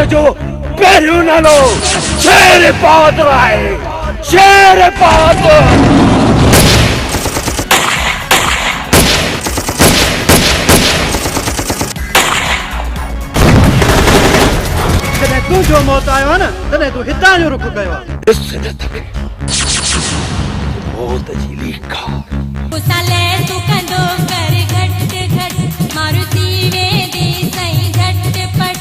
जो पहलू न लो। शेर बहादुर आए, शेर बहादुर। तू जो मौत आयो न तने तू हितां जो रुख कयो मौत जी लीका उसाले तू कंदो कर घट घट मारुति वेदी सई झट पट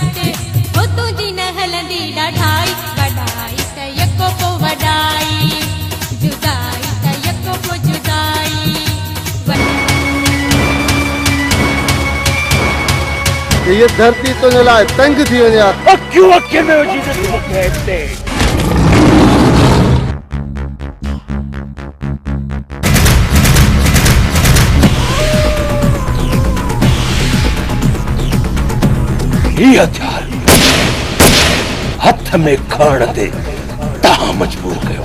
हो तुझी न हलंदी ॾाढाई वॾाई त यको पो वॾाई जुदाई त यको पो जुदाई ये धरती तुझे लाइ तंग थी वञे और क्यों अखे में हुजी त तूं मूंखे हिते ही हथियार हथ में खणण ते तव्हां मजबूर कयो।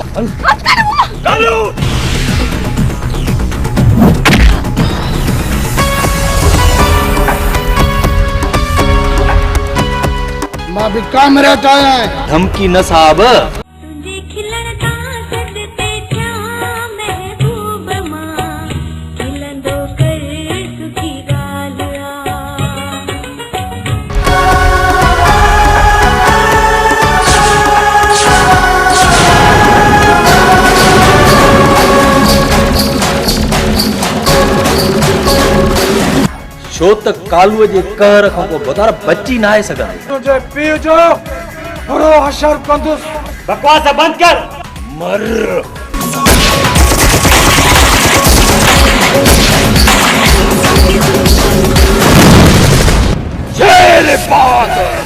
चलो मां भी कामरे च आया है। धमकी न साहब। तुझे खिलण ता सद ते क्या महबूब मां खिलंदो कर सुठी ॻाल्हि छो त कालूअ जे कहर खां पोइ बुधार बची न आहे सघंदी। तुझे पीउ जो बुरो हशर कंदुस। बकवास बंद कर। मर शेर बहादुर।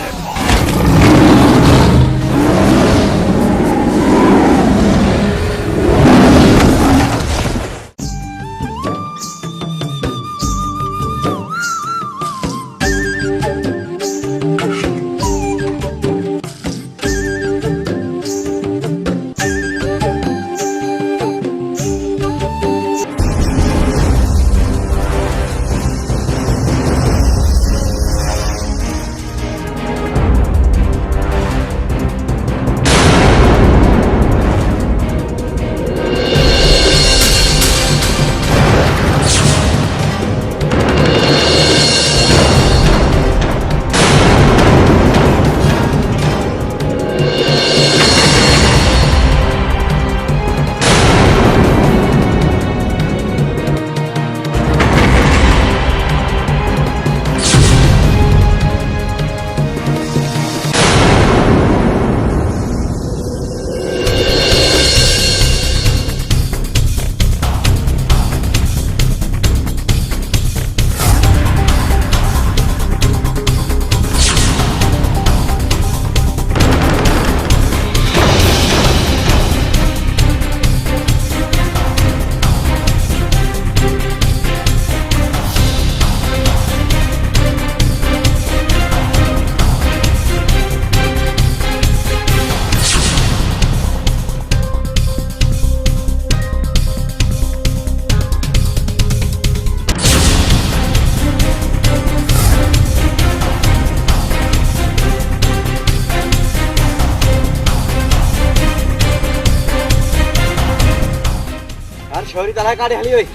छोरी तरह काढे हली वई।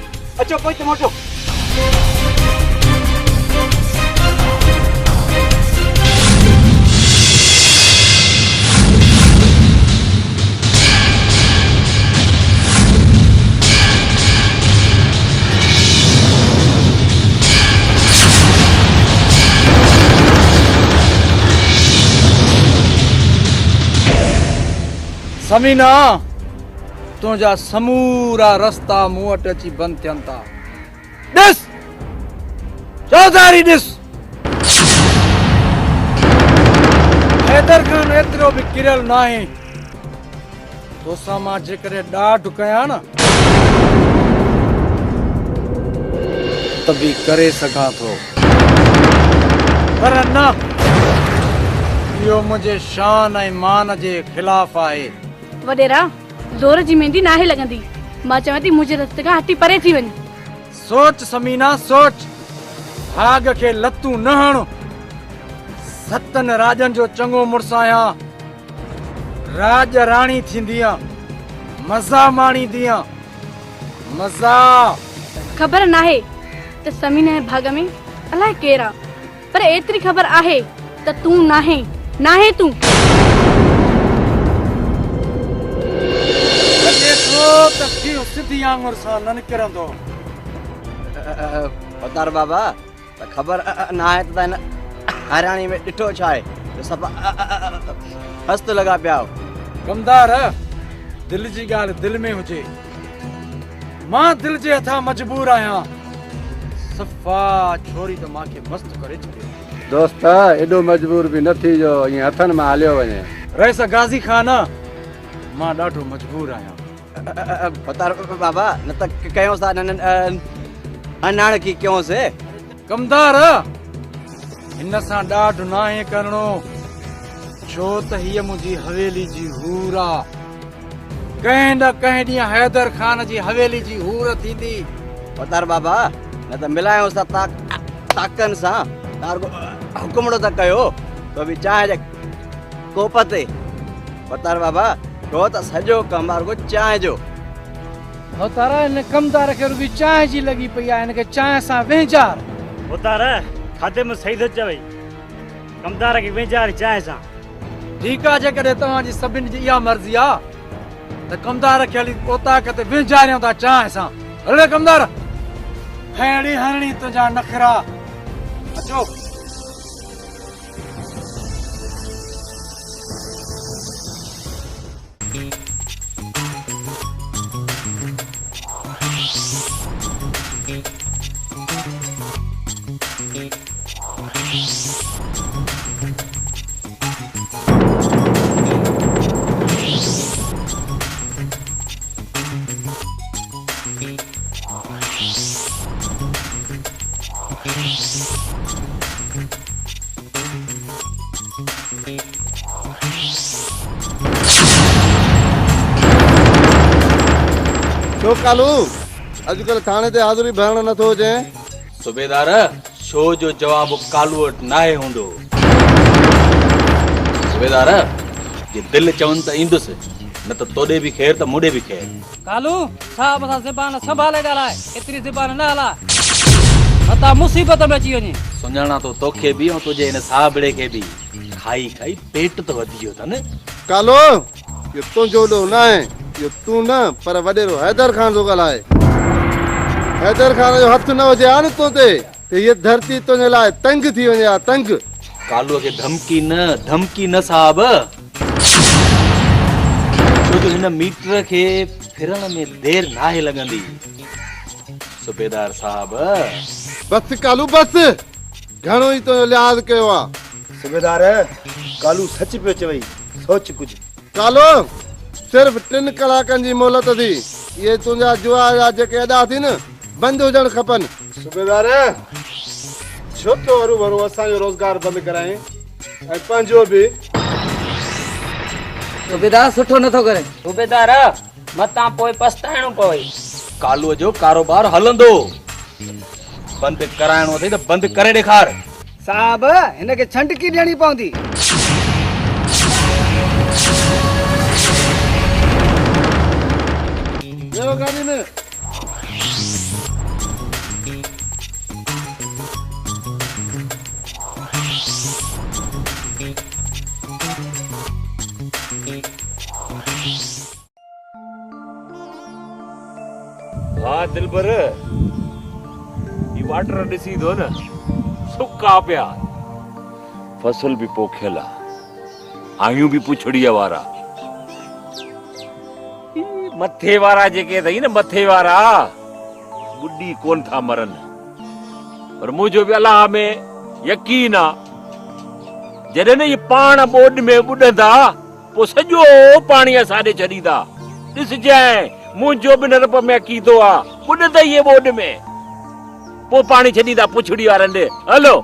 अचो कोई त मोटो। समीना तुझा समूरा रस्ता मूं वटि अची बंदि थियनि था। ॾिस चौधारी ॾिस हैदर खान एतिरो बि किरियल न आहे। तोसां मां जेकॾहिं ॾाढ कयां न त बि करे सघां थो, पर न इहो मुंहिंजे शान ऐं मान जे ख़िलाफ़ आहे। वॾेरा ज़ोर जी मेहंदी नाहे लॻंदी। मां चवां थी मुंहिंजे रस्ते खां हटी परे थी वञ। सोच समीना सोच। भाग खे लतूं न हण। सतन राजन जो चंगो मुड़स आहियां। राज राणी थींदीअ, मज़ा माणींदीअ, मज़ा। ख़बर नाहे त समीन जे भाग में अलाए केरु आहे, पर एतिरी ख़बर आहे त तूं नाहे तूं। देखो त कीअं सिधी आंगुर सां न निकिरंदो। पतार बाबा त ख़बर न आहे त हिन हैरानी में ॾिठो छा आहे जो सभु हस्त लॻा पिया। कमदार दिल जी ॻाल्हि दिल में हुजे। मां दिल जे हथां मजबूर आहियां। सफ़ा छोरी त मांखे मस्त करे छॾियो। दोस्त एॾो मजबूर बि न थी जो ईअं हथनि मां हलियो वञे। रईस गाज़ी खान, मां ॾाढो मजबूर आहियां। पतार बाबा न त कयूं था अनाण की क्यों से। कमदार हिन सां ॾाढो नाहे करणो, छो त हीअ मुंहिंजी हवेली जी हूर आहे। कंहिं न कंहिं ॾींहुं हैदर खान जी हवेली जी हूर थींदी। पतार बाबा न त मिलायूं था ताकनि सां। हुकुमड़ो त कयो तो बि चांहि जे कोप ते। पतार बाबा छो त सॼो कमु रुगो चांहि जो। हो तारा हिन कमदार खे रुगी चांहि जी लॻी पई आहे, हिनखे चांहि सां वेंजार। उतार खाधे में सही थो चवई, कमदार खे वेंचारी चांहि सां। ठीकु आहे, जेकॾहिं तव्हांजी सभिनी जी इहा मर्ज़ी आहे त कमदार खे हली पोताक ते वेंचारियूं था चांहि सां। हले कमदार, हेड़ी हरणी तुंहिंजा नखरा। अचो। छो कालू अॼुकल्ह थाणे ते हाज़ुरी भरण नथो अचे? सूबेदार छो जो जवाब कालू वटि नाहे हूंदो। सूबेदार जे दिल चवनि त ईंदुसि, न त तोॾे बि ख़ैर त मूंॾे बि ख़ैर। कालू साहब सां ज़बान संभाले ॻाल्हाए, एतिरी ज़बान न हलाए, मता मुसीबत में अची वञे। सुञाणा तो तोखे बि ऐं तुंहिंजे हिन साबड़े खे बि। खाई खाई पेट त वधी वियो अथनि। कालो इहो तुंहिंजो ॾोह न आहे, इहो तूं न पर वॾेरो हैदर खान जो ॻाल्हाए। हैदर खान जो हथ न हुजे हा न तो ते त हीअ धरती तुंहिंजे लाइ तंग थी वञे हा, तंग। कालूअ खे धमकी न साहब, छो जो हिन मीटर खे फिरण में देर नाहे लॻंदी। सूबेदार साहब बस कालू बस, घणो ई तुंहिंजो लिहाज़ कयो आहे। सूबेदार कालू सच पियो चवई, सोच कुछ। कालो सिर्फ़ 3 कलाकनि जी मोहलत थी। इहे तुंहिंजा जुआ जा जेके अदा थी न बंदि हुजण खपनि। सूबेदार छो तो हरू भरू असांजो रोज़गार बंदि कराए ऐं पंहिंजो बि। सूबेदार सुठो नथो करे। सूबेदार मतां पोइ पछताइणो पवे। कालूअ जो कारोबार हलंदो, बंदि कराइणो अथई त बंदि करे ॾेखार। साहब हिनखे छंडकी ॾियणी पवंदी। वेहो गाॾी में। हाँ दिलबर, ये वाटर ॾिसी दो न, सुका पिया, फसल भी पोखियल आहे, आयूं भी पुछड़ीअ वारा। मथे वारा जेके अथई न, मथे वारा बुढ़ी कोन था मरन, पर मुंहिंजो बि अलाह में यकीन आहे। जॾहिं न ये पाण ॿोॾ में ॿुॾंदा पोइ सॼो पाणी असां ॾे छॾींदा। ॾिसजांइ मुंहिंजो बि नरप में अकीदो आहे, ॿुॾंदई ये ॿोॾ में, पोइ पाणी छॾींदा पुछड़ी वारनि ॾे। हलो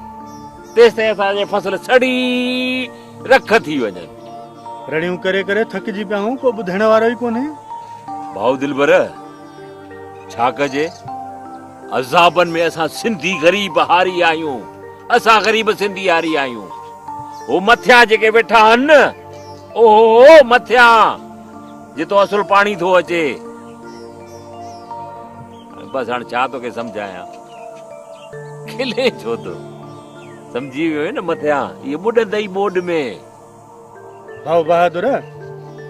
तेसि ताईं असांजे फसल सड़ी रख थी वञनि। रड़ियूं करे करे थकिजी पिया हूं, को ॿुधण वारो ई कोन्हे। भाउ दिलबर छा कजे, अज़ाबनि में असां सिंधी ग़रीब हारी आहियूं, असां ग़रीब सिंधी हारी आहियूं। वो मथिया जेके वेठा हन ओहो मथिया जितो असुल पानी थो अचे बस हाणे छा तोखे सम्झायां खिले छो तो समझी वियो न मथिया ये ॿुॾंदई ॿोॾ में भाऊ बहादुर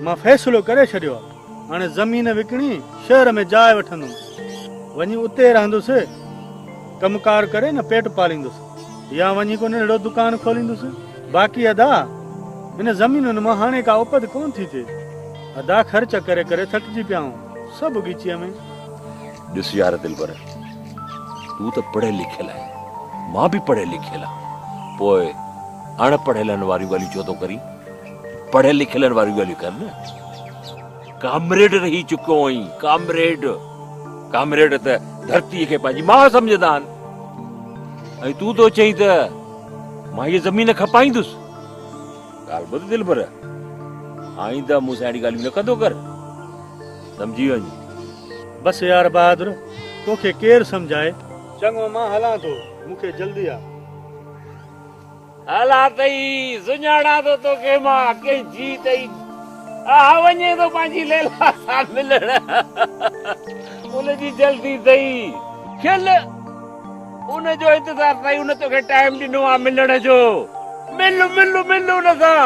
मां फ़ैसिलो करे छॾियो आहे हाणे ज़मीन विकिणी शहर में जाइ वठंदुमि वञी उते रहंदुसि कमकार करे न पेट पालींदुसि या वञी को नंढड़ो दुकान खोलींदुसि बाक़ी अदा इन ज़मीनुनि मां हाणे का उपद कोन थी थिए अदा ख़र्च करे करे थकिजी पिया आहियूं सभु ॻीचीअ में ॾिस यार दिलबर तूं त पढ़ियल लिखियल आहे मां बि पढ़ियल लिखियल आहे पोइ अणपढ़ियलनि वारियूं ॻाल्हियूं छो थो करी पढ़ियल लिखियलनि वारियूं ॻाल्हियूं कर न कामरेड रही चुकियो आहीं कामरेड त धरतीअ खे पंहिंजी माउ सम्झंदा आहिनि ऐं तूं तो चई त मां हीअ ज़मीन खपाईंदुसि ॻाल्हि ॿुध दिलबर आईंदा मूंसां अहिड़ी ॻाल्हियूं न कंदो कर सम्झी वञ बस यार बहादुर तोखे केरु सम्झाए चङो मां हलां थो मूंखे जल्दी आहे हला तई सुञाणा तो तोखे मां के जी तई आ वञे तो पंहिंजी लैला सां मिलण उनजी जल्दी तई खेल उन जो इंतजार तई उन तोखे टाइम ॾिनो आहे मिलण जो मिल उन सां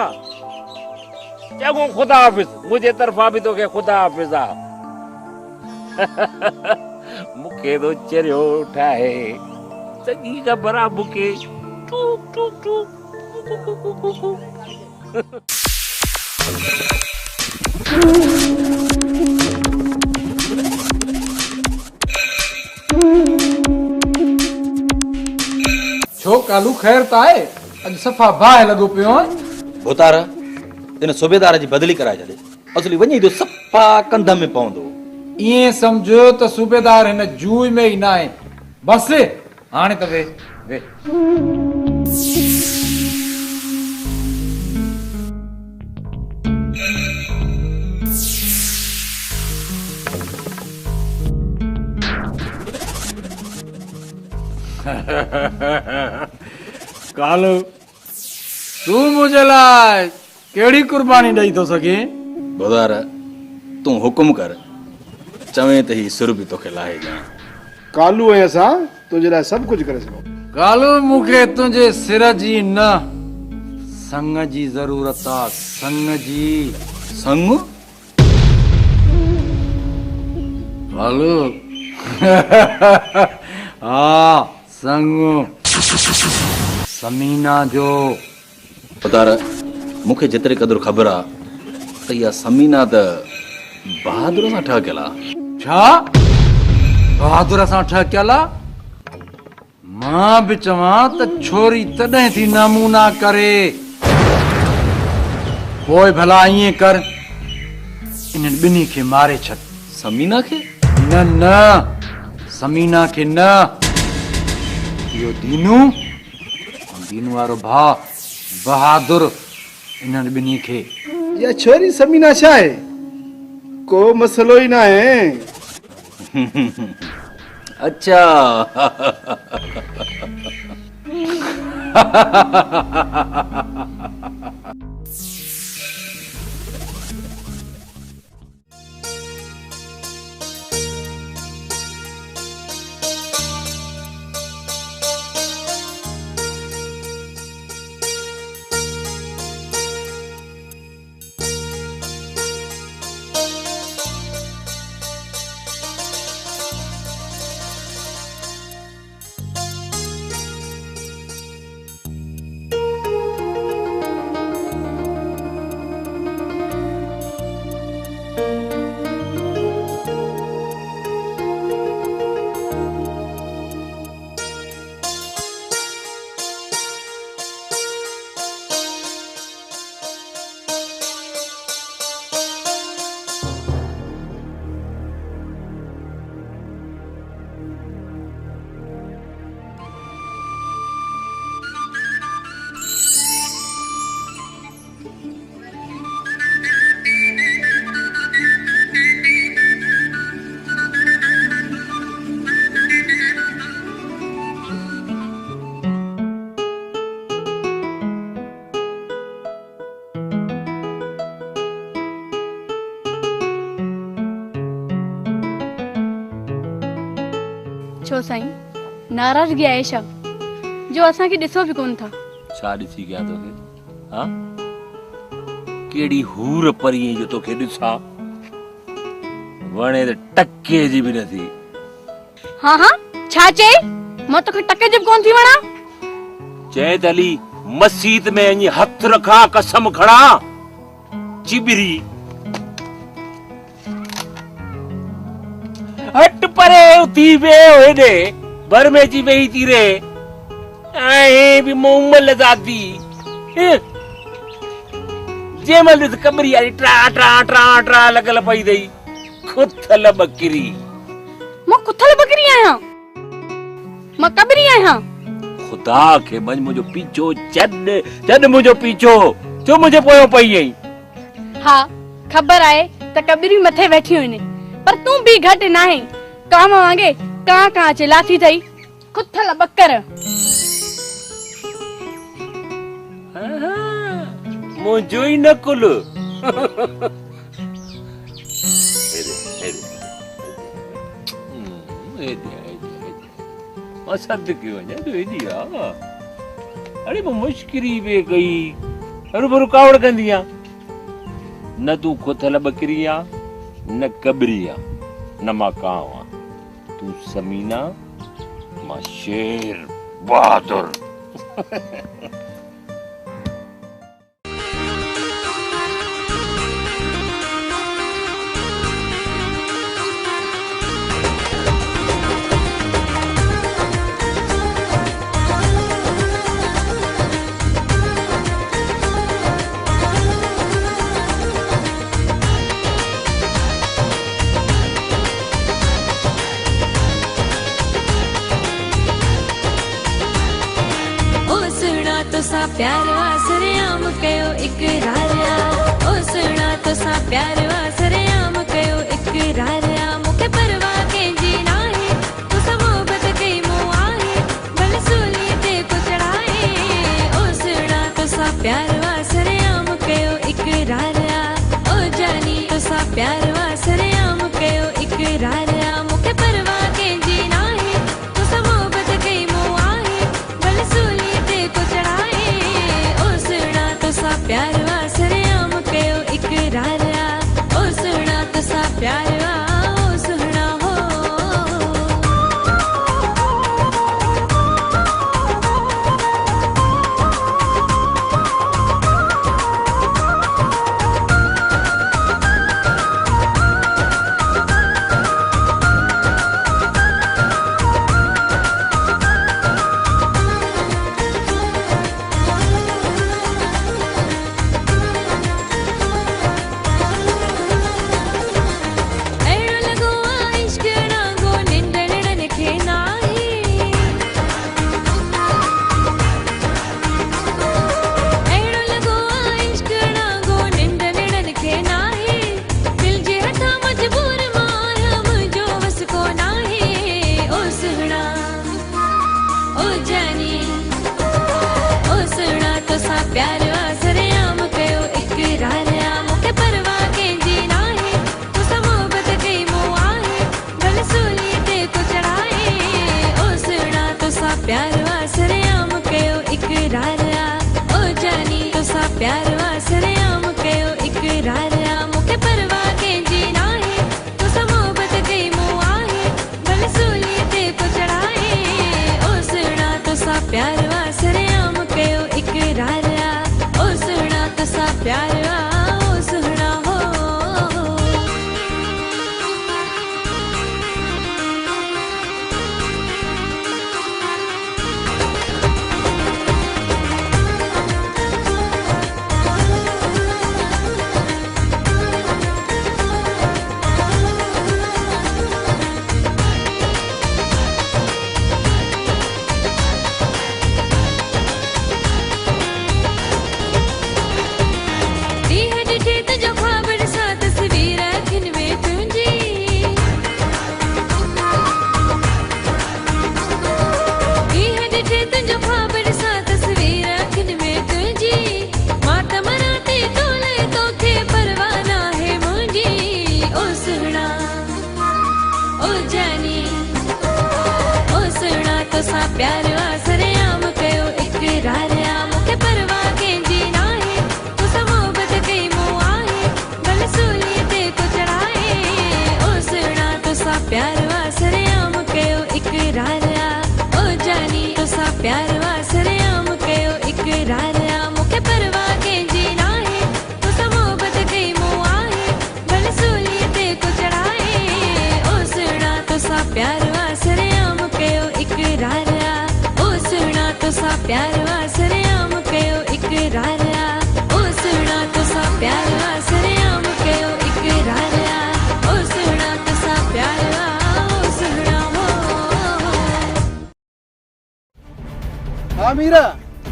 चङो ख़ुदा हाफ़िज़ मुंहिंजे तरफ़ां बि तोखे ख़ुदा हाफ़िज़ आहे मूंखे तो चरियो ठाहे सॼी ख़बर आहे मूंखे छो कालू ख़ैर त आहे अॼु सफ़ा बाहि लॻो पियो भूतार इन सूबेदार जी बदली कराए छॾे असली वञी तो सफ़ा कंध में पवंदो ईअं सम्झो त सूबेदार हिन जूय में ई न आहे बसि हाणे त वे कालू तू मुझे लाइ कहिड़ी कुर्बानी ॾेई थो सघे भूतार तूं हुकुम कर चवें त ही सुर बि तोखे लाहे ॾियां कालू ऐं असां तुंहिंजे लाइ सभु कुझु करे सघूं कालू मूंखे तुंहिंजे सिर जी न संग जी ज़रूरत आहे संग जी संग कालू हा संग समीना जो भूतार मूंखे जेतिरे क़दुरु ख़बर आहे त इहा समीना त बहादुर सां ठहियल आहे छा बहादुर सां ठहियल आहे मां बि चवां त छोरी तॾहिं थी नमूना करे पोइ भला ईअं कर इन्हनि ॿिन्ही खे मारे छॾ समीना खे न समीना खे न इहो दीनू वारो भाउ बहादुर इन्हनि ॿिन्ही खे इहा छोरी समीना छा आहे को मसलो ही ना है अच्छा छो साईं नाराज़गी आहे छा जो असांखे ॾिसो बि कोन था? छा ॾिसी कयां तोखे? हा केड़ी हूर परीअ जो तोखे ॾिसां? वणे त टके जी बि नथी। हाँ हाँ छा चई? मां तोखे टके जी कोन थी वणा? चए त हली मस्जिद में अञे हथ रखा कसम खड़ा चिबरी हट परे उथी वे हेॾे बर में जी वेही थी रे ऐं बि मोमल दादी जेमल ॾिस कबरी वारी ट्रा ट्रा ट्रा ट्रा लॻल पई अथई खुथल बकरी। मां खुथल बकरी आहियां? मां कबरी आहियां? खुदा के मन मुझो पीछो छॾ मुझो पीछो छो मुझे पोयो पई आई? हाँ खबर आहे त कबरी मथे वेठी हुई पर तू भी घट नाहे काम वांगे का चिलाती थई खुथल बकर। मुझो ही न कुल असद क्यों है तो एदिया अरे वो मुश्किरी वे गई अरे वो रुकावट कंदिया न तू खुथल बकरिया न कबरिया न मां कावा तू समीना मां शेर बहादुर। प्यार वासरे आम कयो इकरारिया ओ सुना तो सा प्यार वासरे आम कयो इकरारिया मुखे परवाह के जी नाहे तो मोहब्बत कई मुंह आहे भल सूली ते को चढ़ाए ओ सुना तो सा प्यार वासरे आम कयो इकरारिया ओ जानी तो सा प्यार वासरे आम कयो इकरारिया मुखे परवाह के जी नाहे तो मोहब्बत कई मुंह आहे भल सूली ते को चढ़ाए प्यार वासरे आम कयो इकरारिया ओ सुना तो सा प्यार ओ सुना हो। प्यार वासरे आम कयो इकरार ओ सुना तुसा प्यार वासरे आम कयो इकरार ओ सुना तुसा प्यार ओ सुना हो हाँ मीरा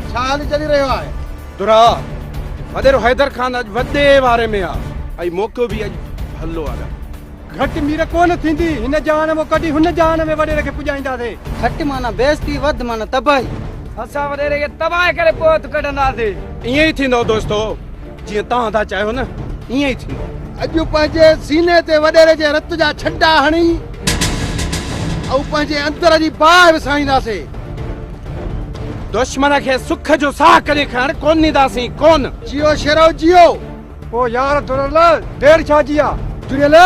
छा हाल चली रहियो आहे दुरा वडेरो हैदर खान अज वडे वारे में आ आई मौको भी अज भलो आ घट मीर कोन थींदी हिन जान में कडी हुन जान में वडेरे के पुजाइंदा थे घट माना बेइज्जती वध माना तबाही असा वडेरे के तबाह करे पोत कढंदा थे इए ही थींदो दोस्तो जी ता था चाहो न इए ही थींदो अॼु पंहिंजे सीने ते वॾेरे जे रत जा छड्डा हणी ऐं पंहिंजे अंदर जी बाहि विसाईंदासीं दुश्मन के सुख जो साह करे खण कोन नींदासीं कोन जियो शेरो जियो ओ यार दुरल देर छा जिया जुड़ियल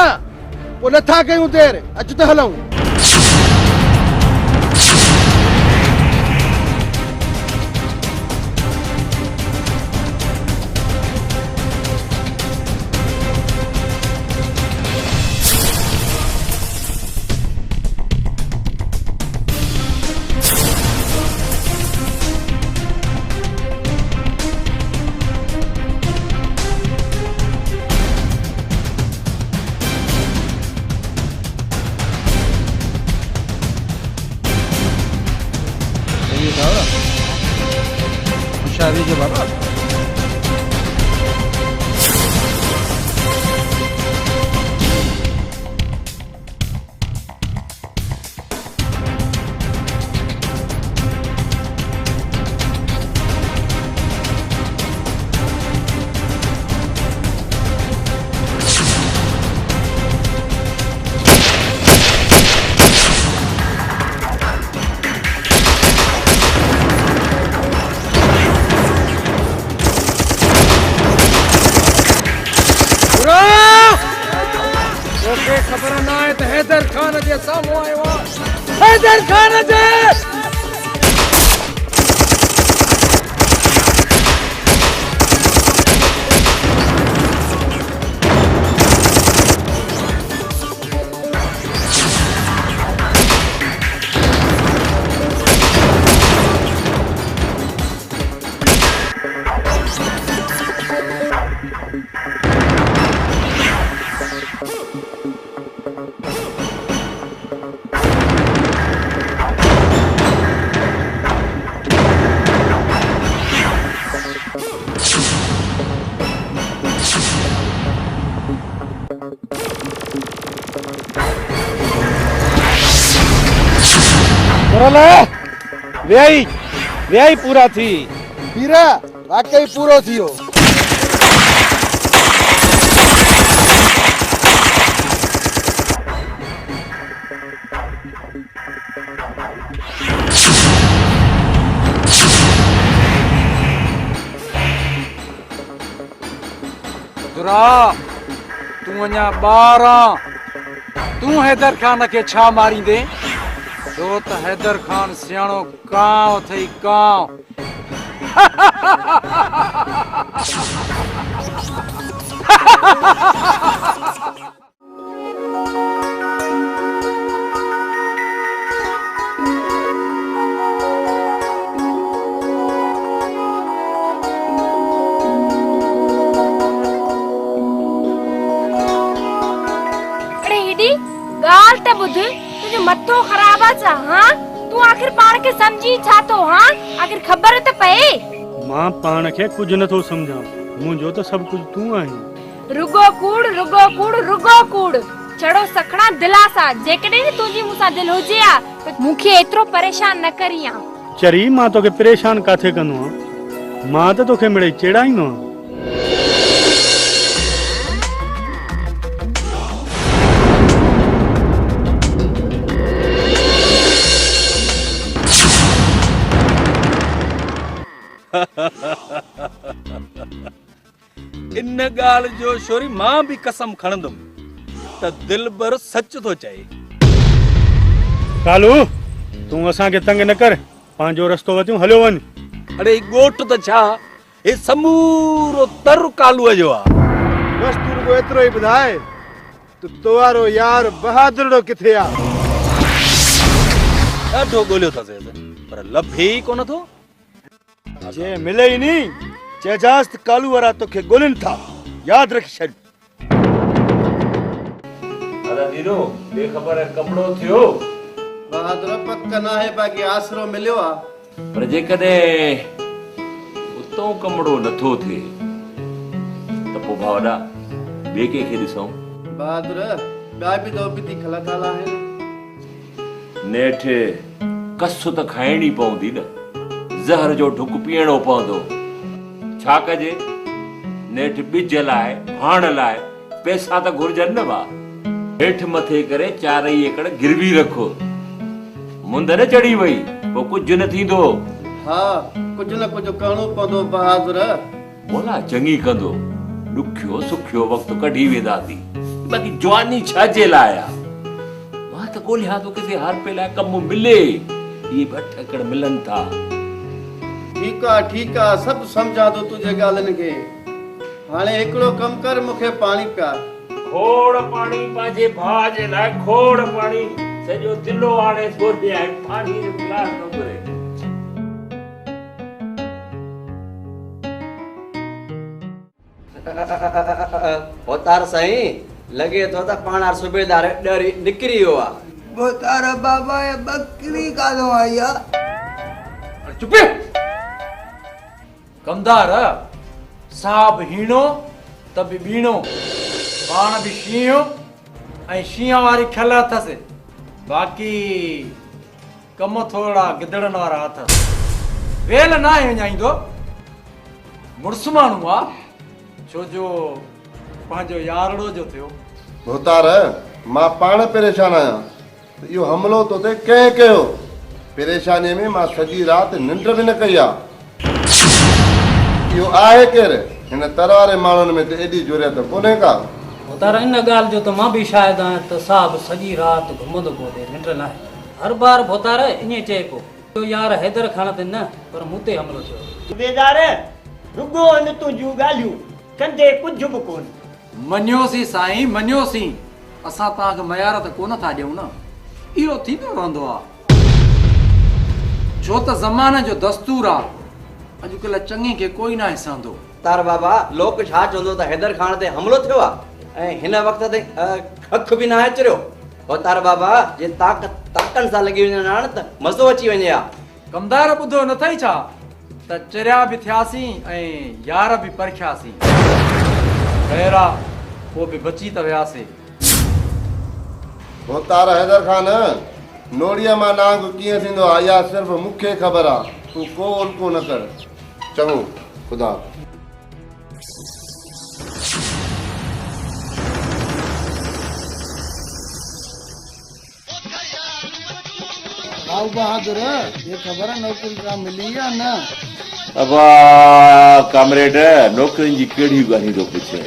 पोइ नथा कयूं देर अचु त हलूं शादी के बाबा खबर ना है तो हैदर खान जे सामू आयो हैदर खान जे व्याई पूरा थी मीरा वाकई पूरो थियो दुरा तू अञा ॿार तू हैदर खान के छा मारींदे छो त हैदर खान सियाणो कांव थई कांव अरे हेडी गाल त बुध तुझे मथो खराब आ हां तू आखिर पाण के समझी छा तो हां आखिर खबर त पए मां पाण के कुछ न तो समझा मुझो तो सब कुछ तू आई रुगो कूड़ चढ़ो सखणा दिलासा जेकॾहिं तुंहिंजी मूंसां दिल हुजे आ त मूंखे एतिरो परेशान न करियां चरी मां तोखे परेशान काथे कंदो आहियां मां त तोखे मिड़ई चेड़ाईंदो आहियां इन गाल जो छोरी मां भी कसम खणंदुम त दिलबर सच तो चए कालू तू असा के तंग न कर पांजो रस्तो वतियो हलियो वन अरे गोट त छा ए समूरो तर कालू जो आ बस तू रुगो एतिरो ई ॿुधाए त तोवारो यार बहादुर किथे आ ॾाढो ॻोल्हियो अथसि पर लभे ई कोन थो जे मिले ही नहीं चेजास त कालू वारा तोखे गोलिन था याद रख छॾ। अदा दीनो बेखबर कपड़ो थियो बहादुर पक ना है बाकी आसरो मिलियो आ पर जेकॾहिं उतो कमड़ो नथो थिए त पोइ भावड़ा ॿिए कंहिंखे ॾिसूं। बहादुर ॿिया बि दो बिती खला खाला आहिनि। नेठ कस त खाइणी पवंदी न, ज़हर जो ढुक पीअणो पवंदो। छा कजे नेठ ॿिज लाइ भाण लाइ पैसा त घुर्जनि न भाउ। हेठि मथे करे 4 एकड़ गिरवी रखो, मुंद न चढ़ी वई पोइ कुझु न थींदो। हा कुझु न कुझु करणो पवंदो बहादुर। बोला चङी कंदो, ॾुखियो सुखियो वक़्तु कढी वेंदासीं। बाक़ी जवानी छाजे लाइ आहे? मां त ॻोल्हियां थो किथे हर पे लाइ कमु मिले। इहे 8 एकड़ मिलनि था। ठीक आ सभु सम्झां थो तुंहिंजे ॻाल्हियुनि खे। हाणे हिकिड़ो कमु कर मूंखे पाणी पिया। खोड़ पाणी पंहिंजे भाउ जे लाइ खोड़ पाणी सॼो दिलो आणे छोड़े आहे पाणी जो गिलास न घुरे। होतार साईं लगे तो त पाण सूबेदार डरी निकरी वियो आ। बोतार बाबा ये बकरी का दो आया। चुप कमदार साहब हीणो त बि बीणो, पाण बि शींहो ऐं शींहं वारी खिल अथसि। बाक़ी कम थोड़ा गिदड़नि वारा अथसि। वेल न आहे विञाईंदो, मुड़ुसु माण्हू आहे छो जो पंहिंजो यारड़ो जो थियो। भोतार मां पाण परेशान आहियां। इहो हमलो तो ते कंहिं कयो? परेशानीअ में मां सॼी राति निंड बि न कई आहे। इहो आहे केरु? हिन तरवारे माण्हुनि में त एॾी जुरियत कोन्हे का। होतार इन ॻाल्हि जो त मां बि शायदि आहियां त साहब सॼी राति घुमंदो पियो थिए, निंड न आहे। हर बार भोतार ईअं चए पियो यार हैदर खान ते न पर मूं ते हमलो थियो। सूबेदार रुगो न तूं जूं ॻाल्हियूं कंदे कुझु बि कोन। मञियोसीं साईं मञियोसीं, असां तव्हांखे मयार त कोन था ॾियूं न। इहो थींदो रहंदो आहे छो त ज़माने जो दस्तूर आहे। अॼुकल्ह चङे खे कोई न हिसंदो। तार बाबा लोक छा चवंदो त हैदर खान ते हमलो थियो आहे ऐं हिन वक़्त ते खख बि न अचरियो। होतार बाबा जे ताकनि सां लॻी वञे हाणे त मज़ो अची वञे हा। कमदार ॿुधो न अथई छा त चरिया बि थियासीं ऐं यार बि परखियासीं। ख़ैर आहे पोइ बि बची त वियासीं। भोतार हैदर खान नोड़ीअ मां नांग कीअं थींदो आहे इहा सिर्फ़ु मूंखे ख़बर आहे। तूं को उल्को न कर। चङो ख़ुदा। बहादुर ये खबर है नौकरी का मिली या न? अबा कामरेड नौकरियुनि जी कहिड़ियूं ॻाल्हियूं थो पुछे?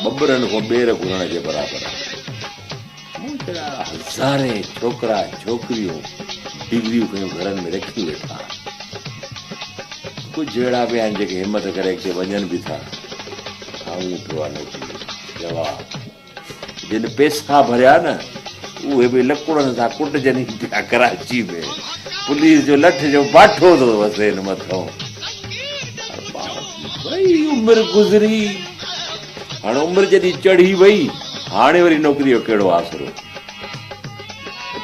बबरनि खां ॿेर घुरण जे बराबरि आहे। हज़ारे छोकिरा छोकिरियूं डिग्रियूं कयूं घरनि में रखी वेठा। कुझु अहिड़ा बि आहिनि जेके हिमत करे के वञनि बि था। जवाब जिन पैसा भरिया न उहे बि लकुड़नि सां कुटजनि पिया कराची में। पुलिस जो लठ जो बाठो थो वसे हिन मथां। भई उमिरि गुज़री, हाणे उमिरि जॾहिं चढ़ी वई हाणे वरी नौकरीअ जो कहिड़ो आसरो?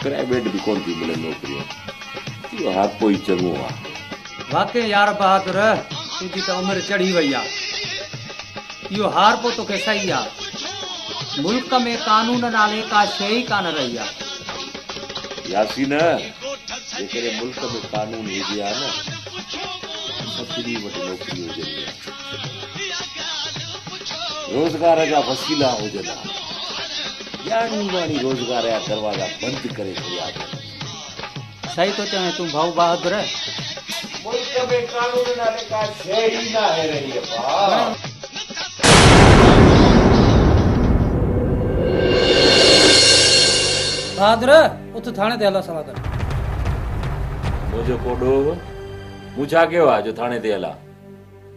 प्राइवेट बि कोन थी मिले नौकरियूं। इहो हाको ई चङो आहे। वाकई यार बहादुर तुंहिंजी त उमिरि चढ़ी वई आहे। इहो हार पोइ तोखे सही आहे। मुल्क में कानून नाले का शइ ई कान रही आहे। यासीन जेकॾहिं मुल्क में कानून हुजे हा न सभिनी वटि नौकरी हुजनि हा, रोज़गार जा वसीला हुजनि हा, ॼाणी वाणी रोज़गार जा दरवाजा बंदि करे छॾिया अथनि। सही तो चवे तूं भाऊ बहादुर। मुल्क में कानून नाले का शइ ई न आहे रही है। बहादुर उथ थाणे ते हला सलाह कर। मुंहिंजो को ॾोह मूं छा कयो आहे जो थाणे ते हला?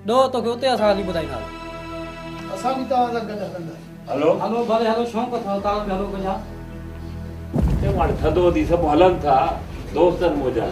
ॾोह तोखे उते असां हली ॿुधाईंदा। असां बि तव्हां सां गॾु हलंदा। हलो हलो भले हलो शौंक़ु अथव तव्हां बि हलो कजा। हाणे थधो थी सभु हलनि था दोस्तनि मोजा।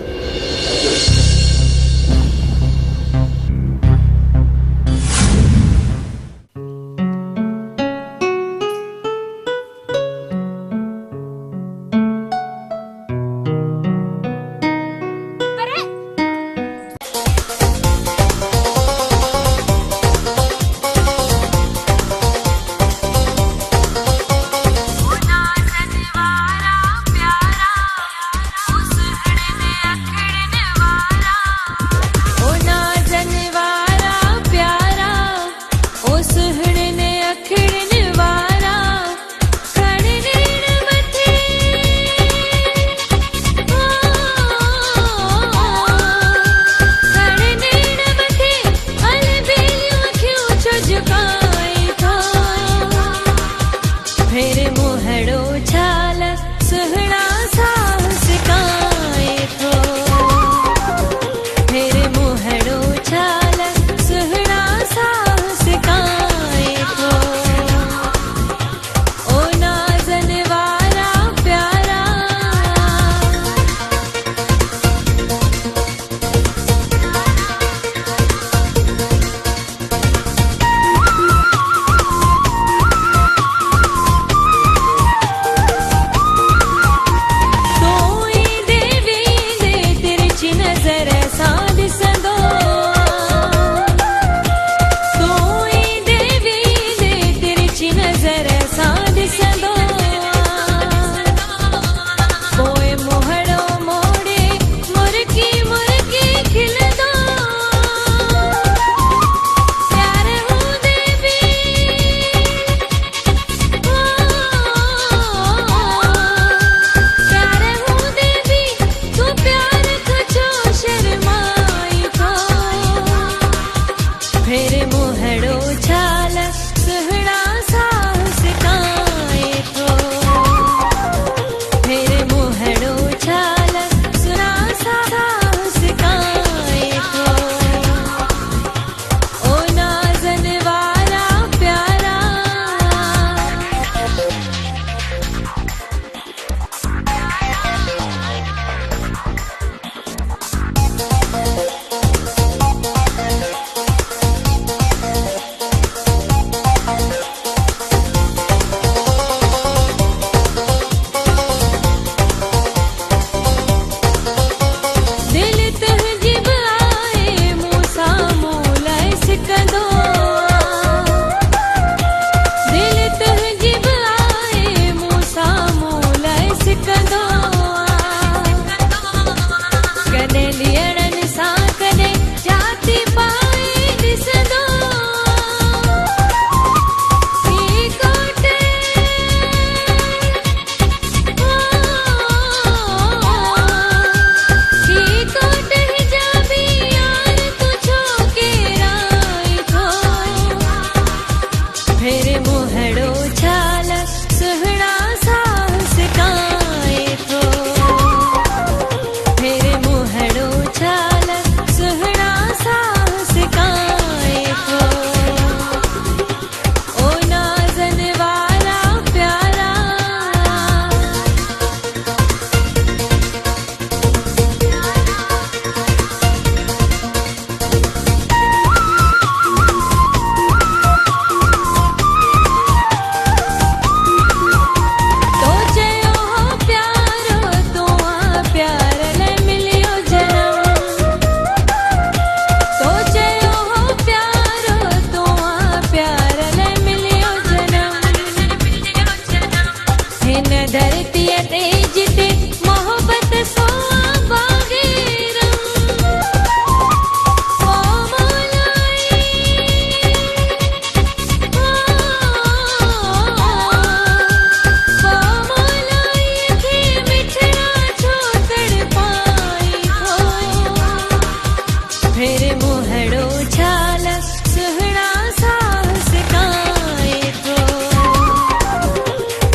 मोहड़ो छाल सुहना साहस काए थो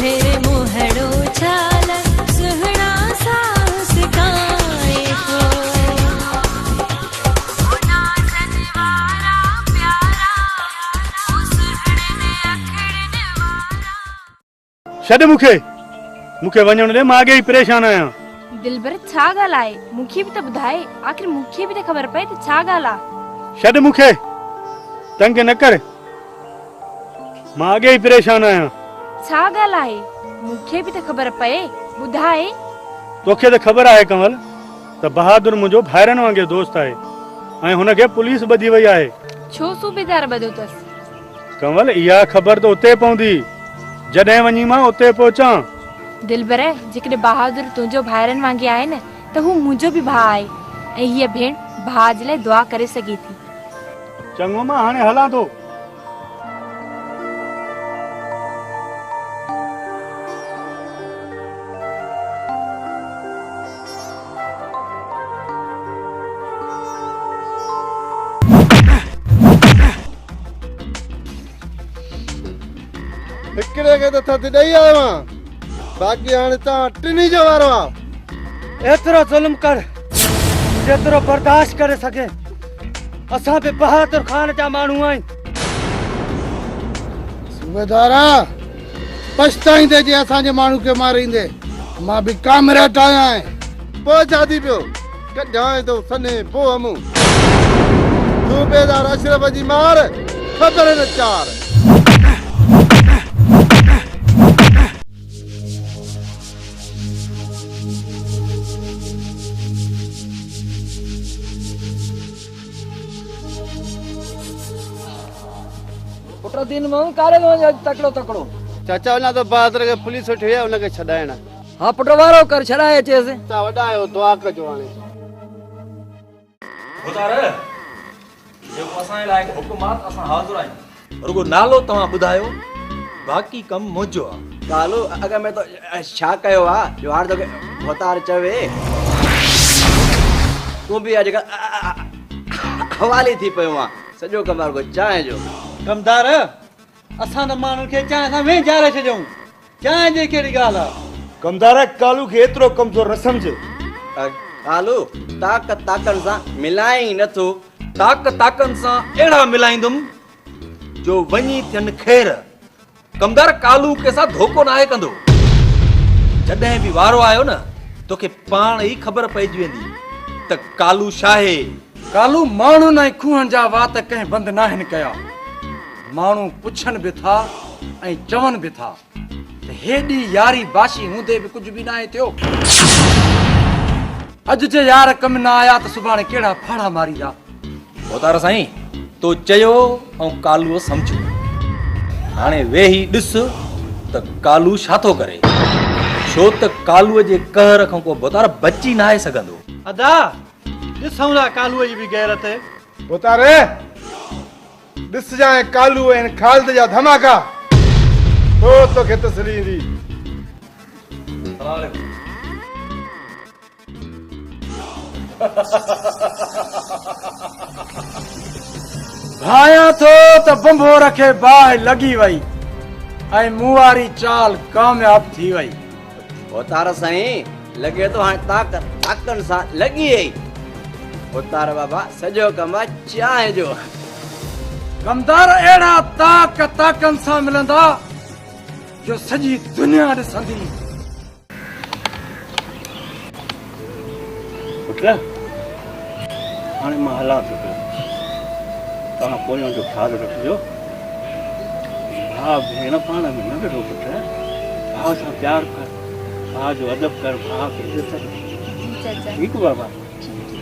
मेरे मोहड़ो छाल सुहना साहस काए थो छॾ मूंखे मूंखे वञण ॾे, मां अॻे ई परेशान आहियां। दिलबर छा ॻाल्हि आहे? मूंखे बि त ॿुधाए, आख़िर मूंखे बि त ख़बर पए त छा ॻाल्हि आहे। छॾ मूंखे, तंग न कर, मां अॻे ई परेशान आहियां। छा ॻाल्हि आहे? मूंखे बि त ख़बर पए, ॿुधाए। तोखे त ख़बर आहे कमल त बहादुर मुंहिंजो भाइरनि वांगुरु दोस्त आहे ऐं हुनखे पुलिस ॿधी वई आहे। छो सूबेदार ॿधो अथसि? कमल इहा ख़बर त उते पवंदी जॾहिं वञी मां उते पहुचां। दिलबर जेकॾहिं बहादुर तुंहिंजो भाइरनि वांगुरु आहे न त हू मुंहिंजो बि भाउ आहे ऐं हीअ भेण भाउ जे लाइ दुआ करे सघे थी। चङो मां हाणे हलां थो। हिकिड़े खे त थधि ॾेई आयो आहियां, बाक़ी हाणे तव्हां टिनी जो वारो आहे। एतिरो ज़ुल्म कर जेतिरो बर्दाश्त करे सघे। असां बि बहादुर ख़ान जा माण्हू आहियूं। सूबेदारा पछताईंदे जे असांजे माण्हू खे मारींदे, मां बि कामरेड आहियां। पोइ छा थी पियो, कढाए थो सने पोइ हमूं सूबेदार अशरफ जी मार ख़बर न चार। दिन में कारे में तकड़ो तकड़ो चाचा वञा तो बहादुर खे पुलिस वठी वई उनखे छॾाइण। हाँ पुट वारो कर छॾाए अचेसि। तव्हां वॾा आहियो, दुआ कजो। हाणे ॿुधार जेको असांजे लाइ हुकुमात असां हाज़िर आहियूं, रुगो नालो तव्हां ॿुधायो, बाक़ी कमु मुंहिंजो आहे। कालू अॻ में तो छा कयो आहे जो हाणे तोखे भोतार चवे, तूं बि अॼुकल्ह हवाली थी पियो आहे। सॼो कमु रुगो चांहि जो। कमदार असां त माण्हुनि खे चांहि सां वेही ॼारे छॾियऊं। चांहि जी कहिड़ी ॻाल्हि आहे? कमदार कालू खे एतिरो कमज़ोर न सम्झ। कालू ताकनि सां मिलाई नथो। ताकनि सां अहिड़ा मिलाईंदुमि जो वञी थियनि ख़ैर। कमदार कालू कंहिंसां धोखो न आहे कंदो। जॾहिं बि वारो आयो न तोखे पाण ई ख़बर पइजी वेंदी त कालू छा आहे। कालू माण्हुनि ऐं खूहनि जा वात कंहिं बंदि न आहिनि कया। माण्हू पुछनि बि था ऐं चवनि बि था त हेॾी यारी बाशी हूंदे बि कुझु बि न आहे थियो। अॼु जे यार कम न आया त सुभाणे कहिड़ा फाड़ा मारींदा। भोतार साईं तो चयो ऐं कालूअ सम्झो। हाणे वेही ॾिस त कालू छा थो करे, छो त कालूअ जे कहर खां को भोतार बची न आहे सघंदो। अदा ॾिसूं था कालूअ जी बि गैरत। भोतारे ॾिसजांइ कालू ऐं ख़ालिद जा धमाका, पोइ तोखे तसली ईंदी। भाया थो त बंबो रखे बाहि लॻी वई ऐं मूं वारी चाल कामयाब थी वई। भोतार साईं लॻे थो हाणे ताकनि सां लॻी वई। भोतार बाबा सॼो कमु चांहि जो। कमदार अहिड़ा ताकनि सां मिलंदा जो सॼी दुनिया ॾिसंदी। पुट हाणे मां हलां थो पियो, तव्हां पोयां जो ख़्यालु रखिजो। भाउ भेण पाण में न विढ़ो पुट, भाउ सां प्यारु कर, भाउ जो अदब कर, भाउ खे इज़त कर। ठीकु बाबा?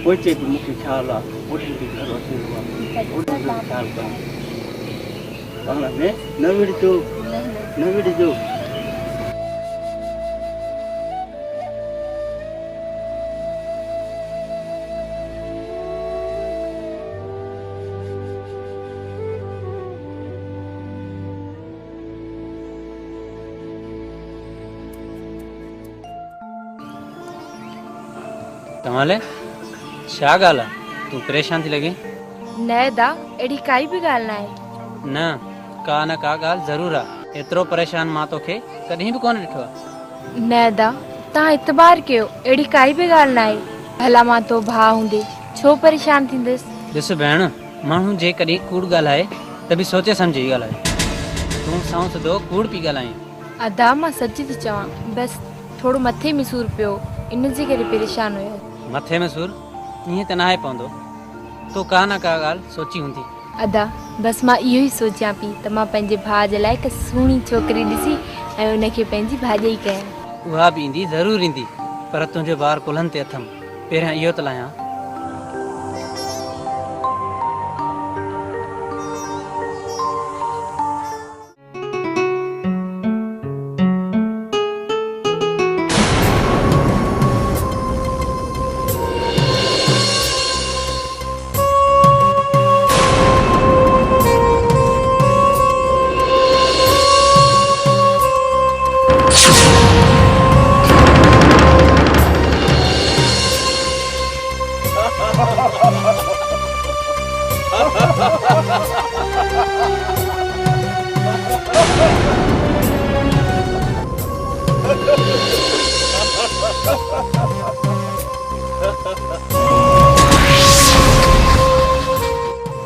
पोइ चए बि मूंखे ख़्यालु आहे, ओॾे बि घर अचेलो आहे, ओॾे जो ख़्यालु कर। पाण में न विढ़जो, न विढ़जो। तव्हां छा ॻाल्हि आहे? तूं परेशान थी लॻे? न दा एड़ी काई भी गाल ना है। न का न का गाल जरूर आहे। एतिरो परेशान मां तोखे कॾहिं बि कोन ॾिठो आहे। न दा तव्हां इतबार कयो, एड़ी काई भी गाल ना है। भला मां तो भाउ हूंदे छो परेशान थींदसि। ॾिस भेण, माण्हू जे कॾहिं कूड़ ॻाल्हाए त बि सोचे सम्झी ॻाल्हाए। तूं सां सिधो कूड़ पई ॻाल्हाए। अदा मां सची थी चवां, बस थोड़ो मथे में सूर पियो, इन जे करे परेशान हुयो। मथे में सूर ईअं त नाहे पवंदो, तो का न का ॻाल्हि सोची हूंदी। अदा बस मां इहो ई सोचियां पई त मां पंहिंजे भाउ जे लाइ हिकु सुहिणी छोकिरी ॾिसी ऐं उनखे पंहिंजी भाॼई कयां। उहा बि ईंदी, ज़रूरु ईंदी, पर तुंहिंजो ॿार कुल्हनि ते अथमि। पहिरियां इहो त लाहियां।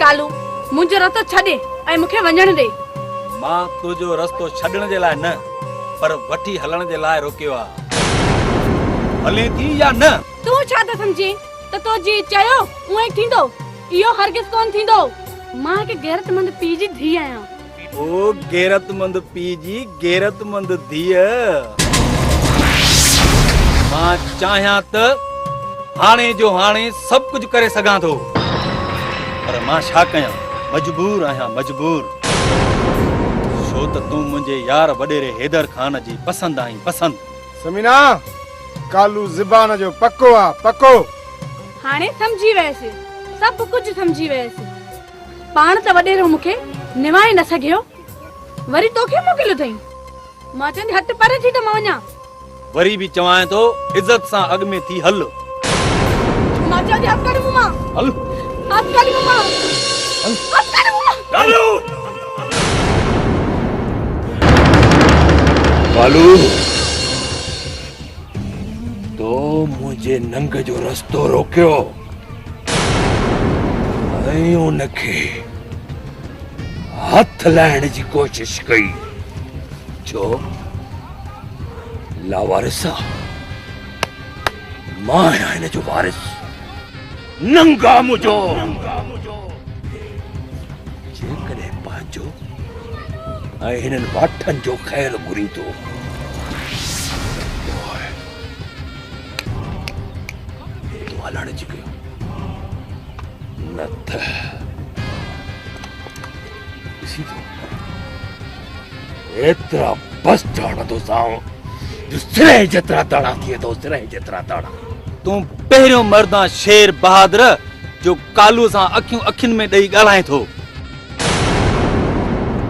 कालू मुंहिंजो रस्तो छॾे ऐं मूंखे वञण ॾे। मां तुंहिंजो रस्तो छॾण जे लाइ न, पर वठी हलण जे लाइ रोकियो आहे। हले थी या न? तूं छा त सम्झी त तो जी चयो उहे ई थींदो? इहो हरगिज़ कोन थींदो। मां हिकु गैरतमंद पीउ जी धीउ आहियां। ओ गैरतमंद पीउ जी गैरतमंद धीअ। मां चाहियां त हाणे जो हाणे सभु कुझु करे सघां थो, पर मां छा कयां? मजबूर आहियां, मजबूर। छो त तूं मुंहिंजे यार वॾेरे हैदर खान जी पसंदि आहीं, पसंदि। समीना, कालू ज़बान जो पक्को आ, पक्को। हाणे सम्झी वयसि, सभु कुझु सम्झी वयसि। पाण त वॾेरो मूंखे निवाए न सघियो, वरी तोखे मोकिलियो अथई। मां चवंदी हट परे थी त मां वञा। वरी बि चवां थो इज़त सां अॻ में थी हल। मां चवंदी हथ कढ मुंहुं मां। हल हथ कढ मुंहुं मां। हथ कढ मुंहुं मां। कालू, कालू, तो मुझे नंग जो रस्तो रोकियो ऐं उनखे हथ लाइण जी कोशिश कई। छो लावारिस आहे? मां आहियां हिन जो वारिस। नंगा मुझो जेकॾहिं पंहिंजो ऐं हिननि वाठनि जो ख़ैर घुरी थो, तो हलण जी कयो, न त ॾिसी थो एतिरा बस हणंदो सां जो सिरे जेतिरा दाणा थिए थो, सिरे जेतिरा दाणा। तूं पहिरियों मर्दा शेर बहादुर जो कालू सां अखियूं अखियुनि में ॾेई ॻाल्हाए थो।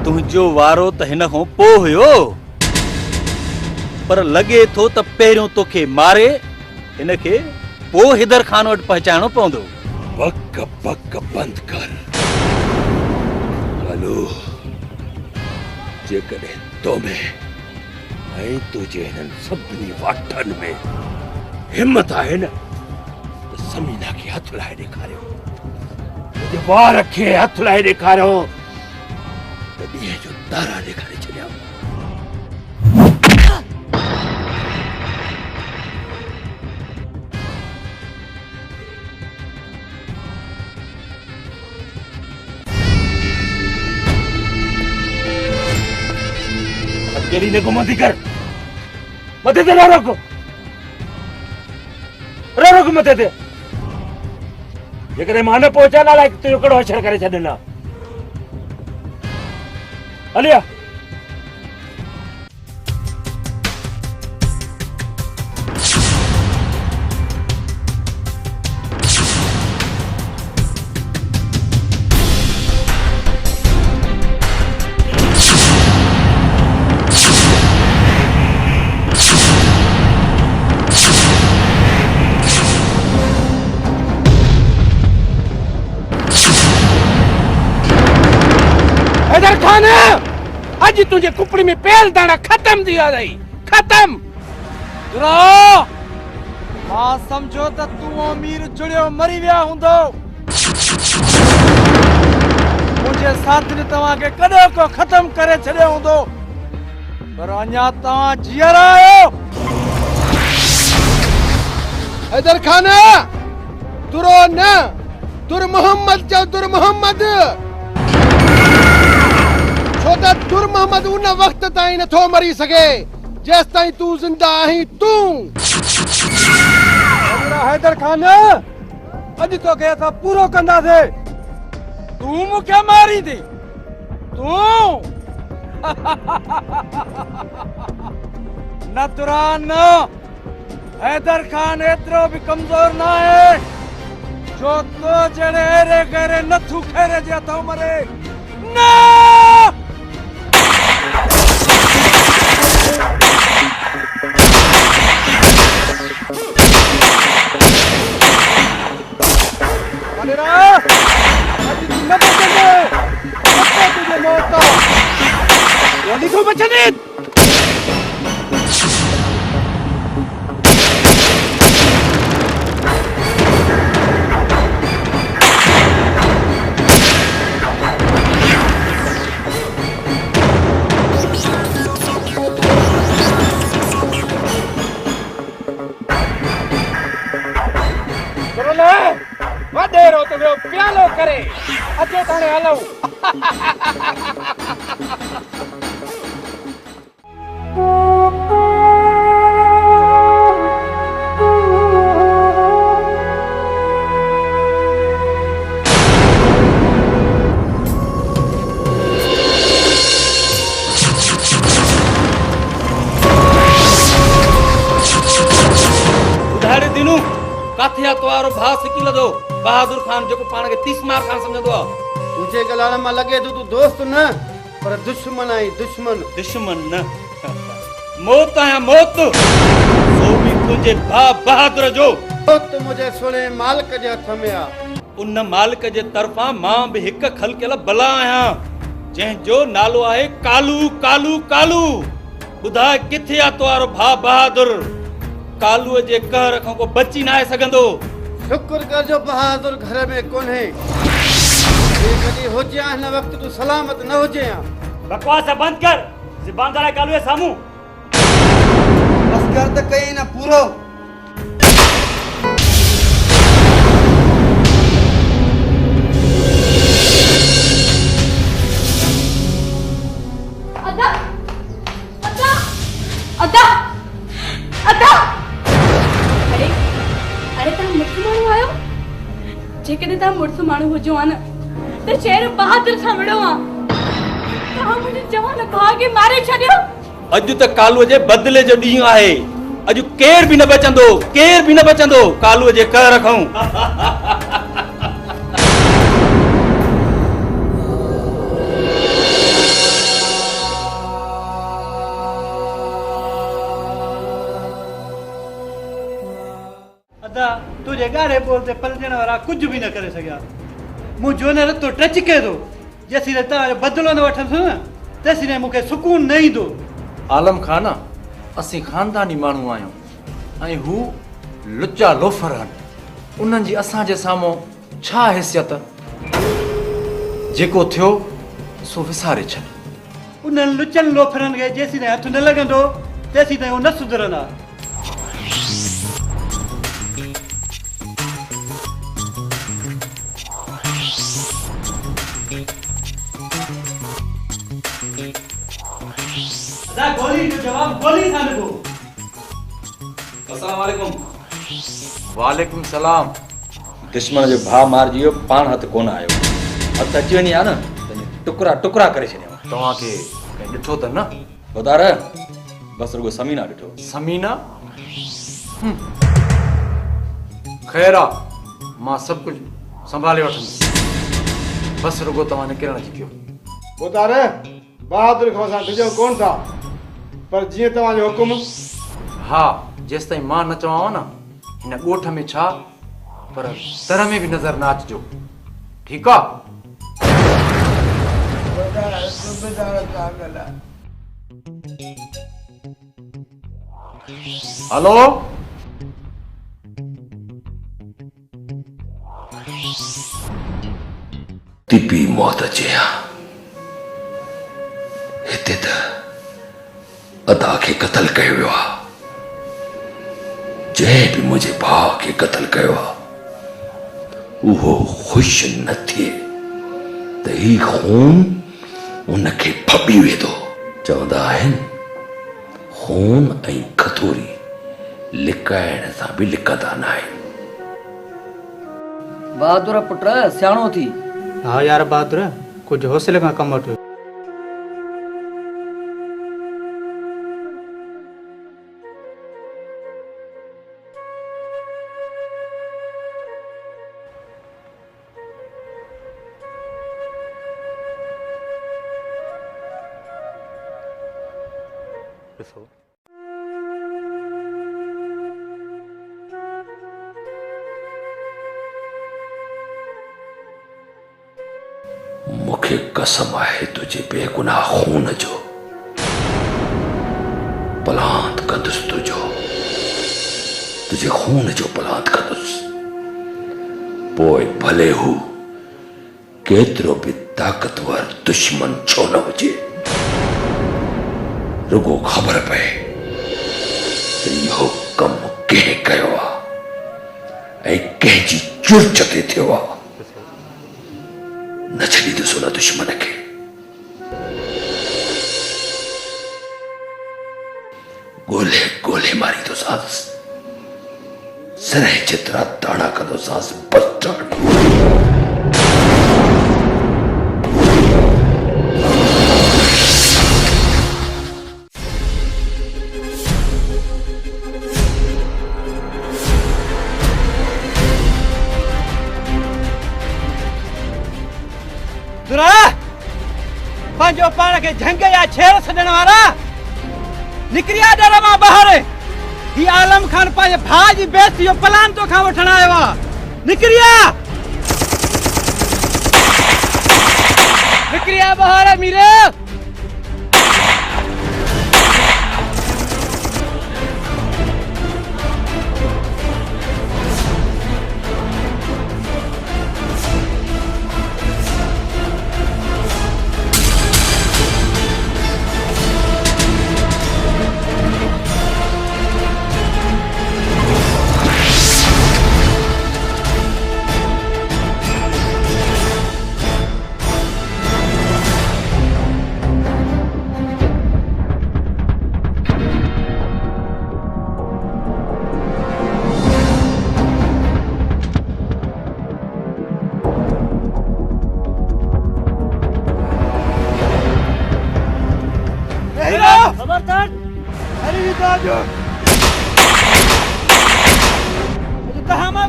तुंहिंजो वारो त हिन खां पोइ हुयो, पर लॻे थो त पहिरियों तोखे मारे हिनखे पोइ हैदर खान वटि पहुचाइणो पवंदो। बक बक बंद कर कालू। जेकॾहिं तो में ऐं तुंहिंजे हिननि सभिनी वाठनि में हिम्मत आहे न, त समीना खे हथ लाइ ॾेखारियो, मुंहिंजे वार खे हथ लाइ ॾेखारियो, त ॾींहं जो तारा ॾेखारे छॾिया। अकेली ने घुमंदी कर, मथे ते न रोको, रोक मथे ते। जेकॾहिं मां न पहुचा ना लाइक तुंहिंजो कहिड़ो अशर करे छॾंदा। हलिया हैदर खान अज तुझे कुपड़ी में पेल दाना खत्म दिया रही खत्म दुरो मां समझो त तू अमीर जुड़ियो मरी विया हूंदो मुझे साथ ने तवा के कदे को खत्म करे छड़ियो हूंदो पर अञा तवा जियर आयो हैदर खान तुरो न दुर मोहम्मद जो दुर मोहम्मद छो त दुर मोहम्मद उन वक्त ताईं नथो मरी सके जेस ताईं तू जिंदा आहीं तू हैदर खान अज तो के असां पूरो कंदासे तू मुखे मारी दे तू न तुरान हैदर खान एतिरो भी कमजोर ना है जो तो जड़े रे करे नथू खेरे जे तो मरे ना मनेरा आज तू न बचने तुझे मौत का वो लिखो बचने वडेरो तो प्यालो करे अचे थाने हलो उधारे दिनू काथिया तवारो भा सिकी लदो बहादुर खान जो पाण के 30 मार खान समझदो तुझे गलाण में लगे तू दोस्त न पर दुश्मन आई दुश्मन दुश्मन न मौत आया मौत सो भी तुझे बहादुर जो मौत मुझे सुने मालिक जे हथ में आ उन मालिक जे तरफा मां भी हिक खलकेल बला आया जं जो नालो आहे कालू कालू कालू बुधा किथे आ तवारो भा बहादुर कालू जे कहर खां को बची ना सगंदो शुक्र कर जो बहादुर घर में कोन है ये कदी हो जा न वक्त तू सलामत न हो जे बकवास बंद कर ज़बान दारा कालू है सामू बस कर त कहीं ना पूरो अदा अदा अदा अदा अरे अरे ता मुर्सु माण्हू आयो जेकॾहिं तव्हां मुर्सु माण्हू हुजो आ न त शहर बहादुर सां विड़ो आ तव्हां मुंहिंजे जवान भाउ खे मारे छॾियो अॼु त कालूअ जे बदिले जो ॾींहुं आहे अॼु केर बि न बचंदो कालूअ जे कहर खां अदा तुझे गारे बोलते पलजण वारा कुछ भी न करे सकिया मुझो न रतो टच के दो जैसी रहता बदलो न वठन न तैसी ने मुखे सुकून नहीं दो आलम खान असीं खानदानी माण्हू आहियूं ऐं हू लुचा लोफर आहिनि उन्हनि जी असांजे साम्हूं छा हैसियत जेको थियो सो विसारे छॾ उन्हनि लुचनि लोफरनि खे जेसी ताईं हथ न लॻंदो तेसी ताईं उहो न सुधरंदा गोली जो जवाब गोली था को अस्सलाम वालेकुम वालेकुम सलाम दुश्मन जो भा मार जियो पान हथ कोन आयो हथ अची वञी आ न टुकड़ा टुकड़ा करे छॾियो तव्हांखे कंहिं ॾिठो त न ॿुधार बस रुगो समीना ॾिठो समीना ख़ैर आहे मां सभु कुझु संभाले वठंदुसि बस रुगो तव्हां निकिरण जी कयो ॿुधार बहादुर खां असां डिॼो कोन था पर जीअं तव्हांजो हुकुम हा जेसि ताईं मां न चवांव न हिन ॻोठ में छा पर दर में बि नज़र न अचिजो ठीकु आहे सुबेदार कागल हलो तिपी मौत अचे हा हिते त अदा खे क़तल कयो वियो आहे जंहिं बि मुंहिंजे भाउ खे क़तल कयो आहे उहो ख़ुशि न थिए त ही खून उनखे फॿी वेंदो चवंदा आहिनि खून ऐं खतूरी लिकाइण सां बि लिकंदा न आहिनि बहादुर पुट सियाणो थी हाँ यार बहादुर कुछ हौसले का कम वठो मूंखे कसम आहे तुझे बेगुनाह खून जो पलांत कंदुसि तुझे खून जो पलांत कंदुसि पोइ भले हू केतिरो बि ताक़तवर दुश्मन छो न हुजे रुगो ख़बर पए त इहो कमु कंहिं कयो आहे ऐं कंहिंजी चुर्च ते थियो आहे न छॾींदुसि उन दुश्मन खे ॻोल्हे ॻोल्हे मारींदोसांसि सरह जेतिरा दाणा कंदोसांसि बस्टार्ड पंहिंजो पाण खे झंग या छेड़ छॾण वारा निकिरिया दर मां ॿाहिरि ही आलम खान पंहिंजे भाउ जी बेइज़ती जो प्लान तोखां वठण आयो आहे निकिरिया ॿाहिरि मीरे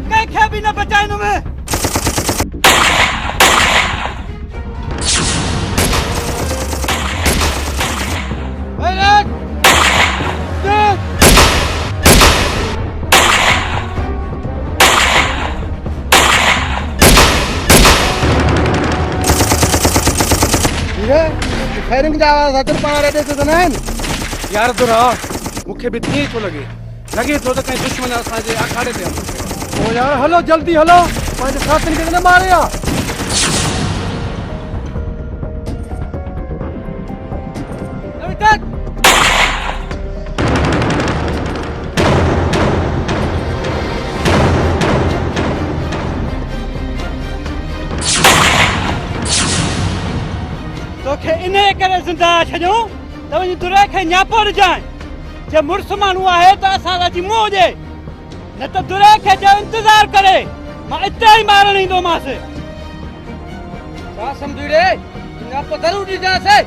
कंहिंखे बि न बचाईंदुमि फायरिंग जा आवाज अचनि पाण रेडे ते न आहिनि यार दुरा मूंखे बि तीअं थो लॻे थो त कंहिं दुश्मन असांजे अखाड़े ते ओ यार हलो जल्दी हलो पंहिंजे साथियुनि खे न मारिया तोखे इन करे ज़िंदा छॾियो त वञी दुरे खे न्यापो ॾिजांइ जे मुड़ुस माण्हू आहे त असां सां मुंहुं हुजे न त दुरे खे जो इंतज़ार करे मां इते ई मारण ईंदोमांसि छा सम्झी रे न्यापो ज़रूर ॾिजांसि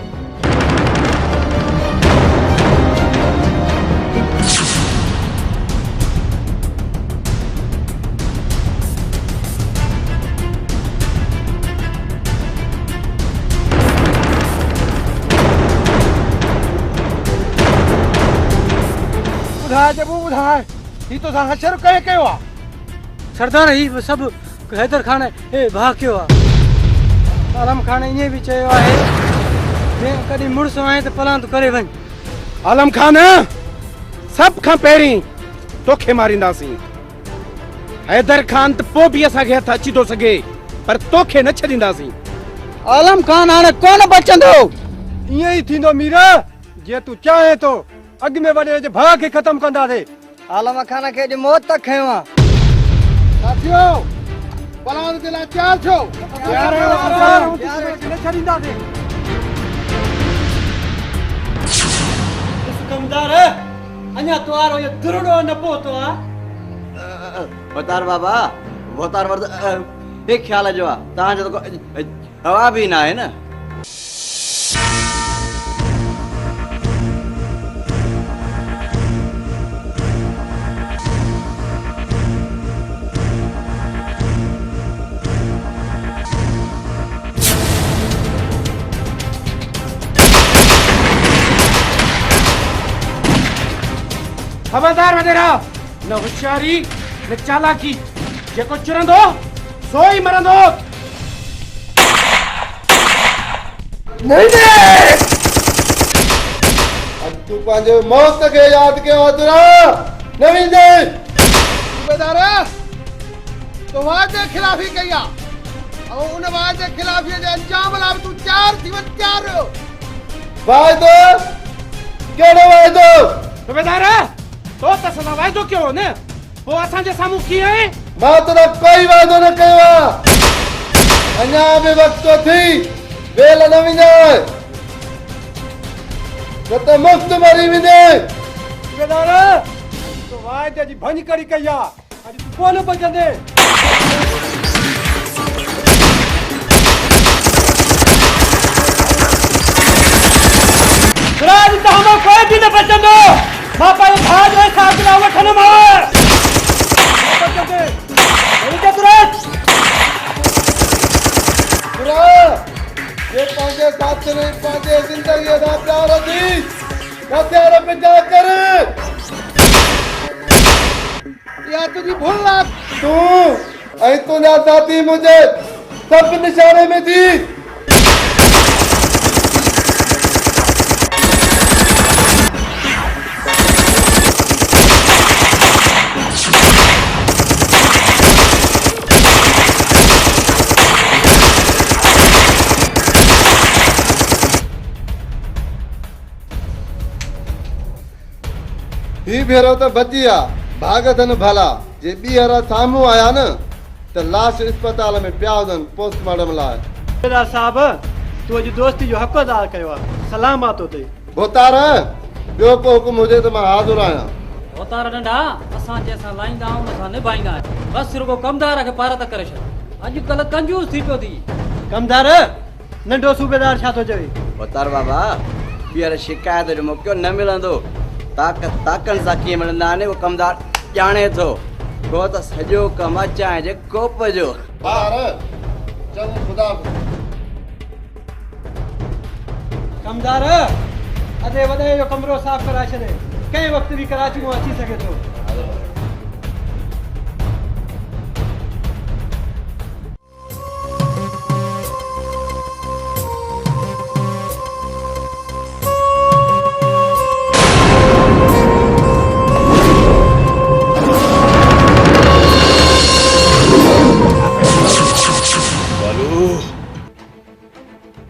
जब ॿुधाए ही तो हशर कहे कयो आहे सरदार ही सभु हैदर खान ए भाउ कयो आहे आलम खान ईअं बि चयो आहे कॾहिं मुड़ुस आहीं त पलांत करे वञ। आलम खान सब खां पहिरीं तोखे मारींदासीं। हैदर खान त पोइ बि असांखे हथ अची थो सघे, पर तोखे न छॾींदासीं। आलम खान हाणे कोन बचंदो। ईअं ई थींदो मीरा, जीअं तूं चाहे तो। अॻ में वॾे जे भाउ खे ख़तम कंदासीं। आलम खान खे अॼु मौत तक खयो आहे। साथियो पलान जे लाइ तयार थियो। न छॾींदासीं। कमदार अञा तुआरो इहो दुरड़ो न पहुतो आहे। भतार बाबा भतार वर्द हे ख्याल जो आहे तव्हांजो त हवा बि न आहे न। खबरदार वडेरा, न होशियारी न चालाकी। जेको चिरंदो सो ई मरंदो। नहीं अब तू पंहिंजे मौत खे यादि कयो अदरा न वेंदे। सूबेदार तो वादे खिलाफी कई आहे ऐं उन वादे खिलाफीअ जे अंजाम लाइ तूं तयार थी वञ। तयार वाइदो कहिड़ो वाइदो? सूबेदार तो त सां वाइदो कयो न, पोइ असांजे साम्हूं कीअं आहे? मां तुंहिंजो कोई वाइदो न कयो आहे। अञा बि वक़्तु थी वेल न विञाए, न त मुफ़्त मरी वेंदे। सूबेदार तो वाइदे जी भंज करी कई आहे, अॼु तूं कोन बचंदे। राज त हम कोई बि न बचंदो। मां पंहिंजे भाउ जो हिसाब किताब वठंदुमि। ये पंहिंजे साथियुनि पंहिंजे ज़िंदगीअ सां प्यार थी हथियार पिजा कर। इहा तुंहिंजी भुल आहे। तूं ऐं तुंहिंजा साथी मुंहिंजे सभु निशाने में थी। ही भेरो त बची आ, भाग अथनि भला। जे ॿीहर साम्हूं आया न त लाश अस्पताल में पिया हुजनि पोस्टमार्टम लाइ। सूबेदार साहब तूं अॼु दोस्ती जो हक़ अदा कयो आहे। सलाम आहे तोते। भोतार ॿियो को हुकुम हुजे त मां हाज़ुर आहियां। भोतार नंढा असां जंहिंसां लाईंदा आहियूं असां निभाईंदा आहियूं। बसि रुगो कमदार खे पार त करे छॾ। अॼुकल्ह कंजूस थी पियो थी। कमदार नंढो सूबेदार छा थो चवे? भतार बाबा ॿीहर शिकायत जो मौक़ो न मिलंदो। ताकनि सां कीअं मिलंदा आहिनि उहो कमदार ॼाणे थो। को त सॼो कमु अचांइ जे कोप जो। ॿार चल ख़ुदा कमदार अधे वॾे जो कमरो साफ़ कराए छॾे। कंहिं वक़्तु बि कराची मां अची सघे थो।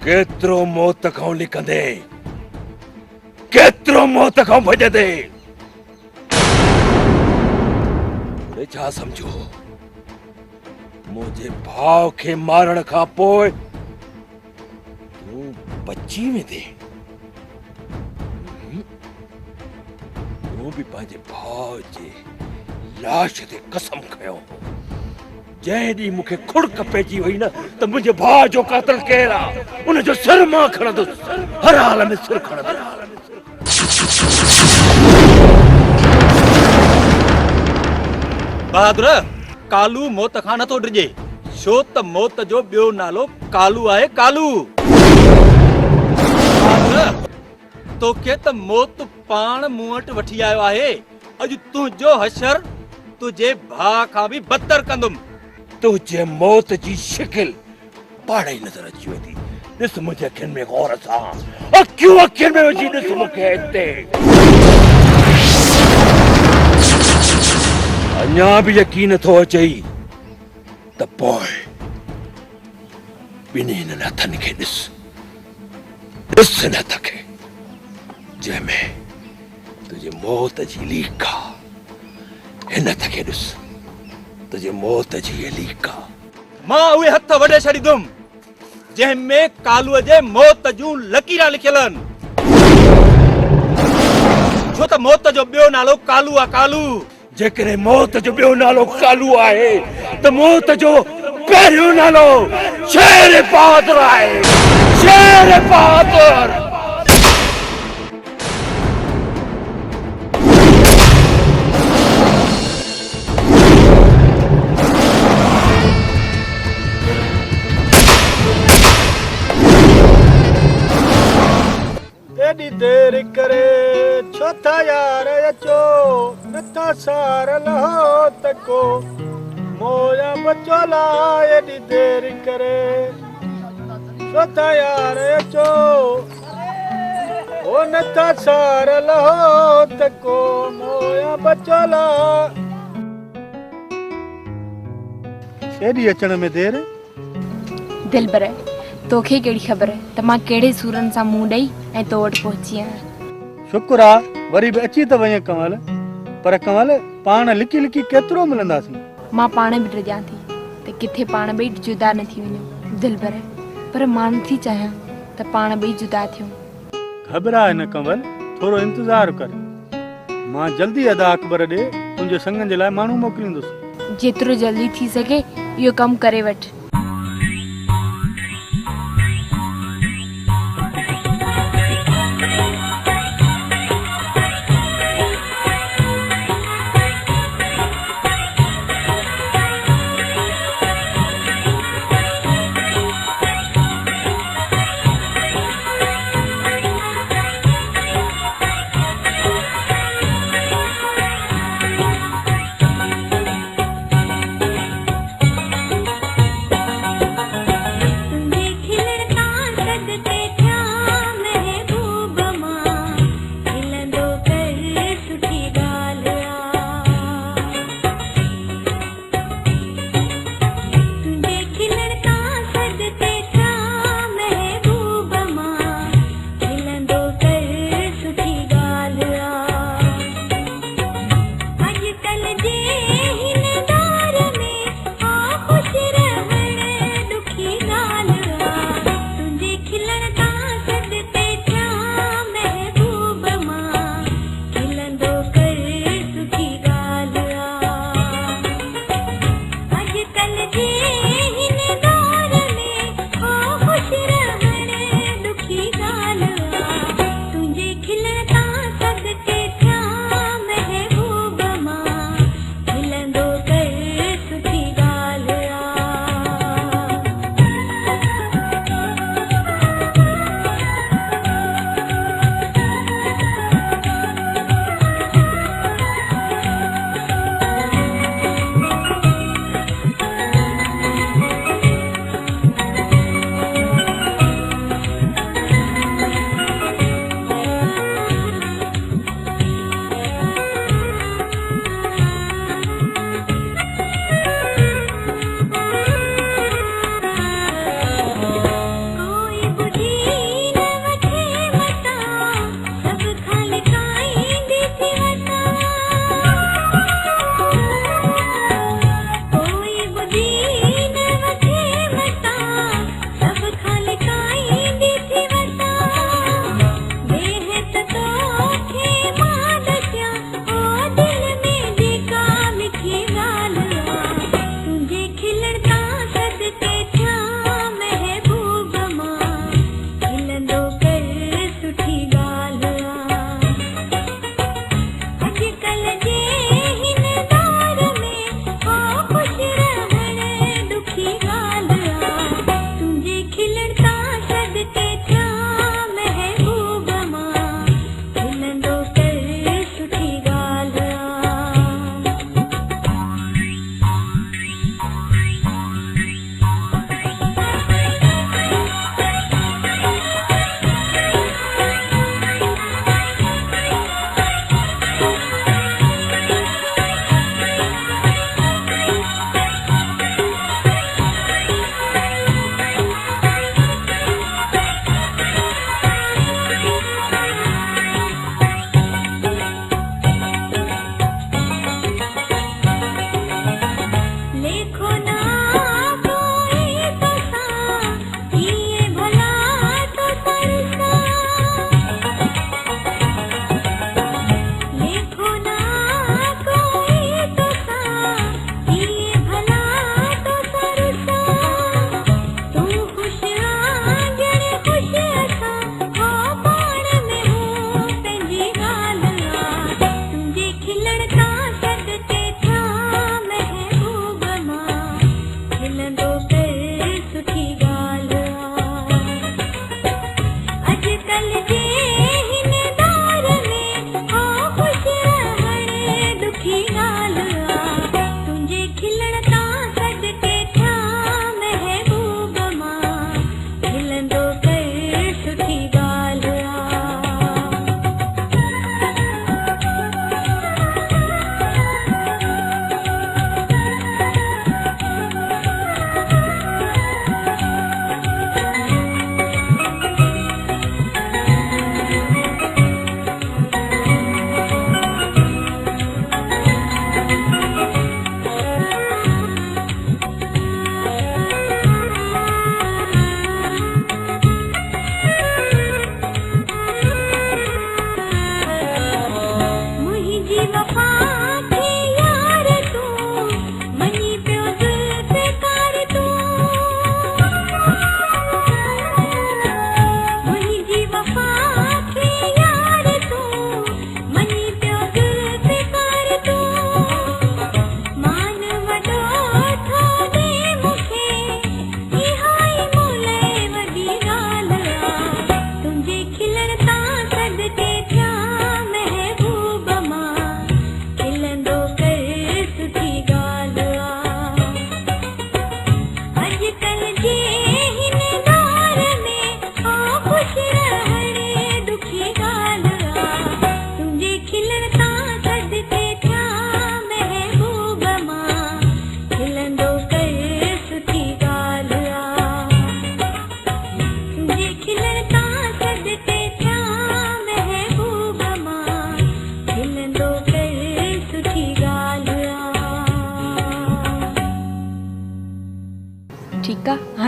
केतिरो मौत खां लिकंदे, केतिरो मौत खां भॼंदे। छा समझो मुंहिंजे भाउ खे मारण खां पोइ तूं बची वेंदे। तूं बि पंहिंजे भाउ जे लाश ते कसम खयो। जंहिं ॾींहुं मूंखे खुड़क पइजी वई न त मुंहिंजे भाउ जो क़ातिल केरु आहे उनजो सिर मां खणंदुसि। हर हाल में सिर खणंदुसि। बहादुर कालू मौत खां नथो डिॼे, छो त मौत जो ॿियो नालो कालू आहे। कालू तोखे त मौत पाण मूं वटि वठी आयो आहे। अॼु तुंहिंजो हशर तुंहिंजे भाउ खां बि बदतर कंदुमि। तुझे मौत जी शिकिल पाड़े नजर अची वेंदी ॾिस मुंहिंजे अखियुनि में गौर सां अखियूं अखियुनि में विझी ॾिस मूंखे हिते अञा बि यकीन नथो अचई त पोइ ॿिन्ही हिननि हथनि खे ॾिस हिन हथ खे जंहिंमें तुंहिंजी मौत जी लीक आहे हिन हथ खे ॾिस तुंहिंजी मौत जी लीक आहे मां उहे हथ वढे छॾींदुमि जंहिंमें कालूअ जे मौत जूं लकीरां लिखियल आहिनि छो त मौत जो ॿियो नालो कालू आहे कालू जेकॾहिं मौत जो ॿियो नालो कालू आहे त मौत जो पहिरियों नालो शेर बहादुर आहे शेर बहादुर एॾी देर करे छो था यार अचो नथा सार लहो तको मोया बचोला एॾी देर करे छो था यार अचो ओ नथा सार लहो तको मोया बचोला एॾी अचण में देर दिलबर तोखे कहिड़ी ख़बर त मां कहिड़े सूरनि सां मुंहुं ॾेई ऐं तो वटि पहुची आहियां शुक्र आहे वरी बि अची त वञे कमल पर कमल पाण लिकी लिकी केतिरो मिलंदासीं मां पाण बि ड्रिजां थी त किथे पाण ॿई जुदा न थी वञूं दिलबर पर मां नथी चाहियां त पाण ॿई जुदा थियूं घबराए न कमल थोरो इंतज़ार कर मां जल्दी अदा अकबर ॾे तुंहिंजे संगनि जे लाइ माण्हू मोकिलींदुसि जेतिरो जल्दी थी सघे इहो कमु करे वठ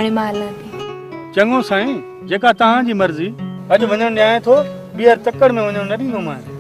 हाणे मां हलां थी। चङो साईं, जेका तव्हांजी मर्ज़ी। अॼु वञणु ॾियां थो, ॿीहर चक्कर में वञणु न ॾींदोमांइ।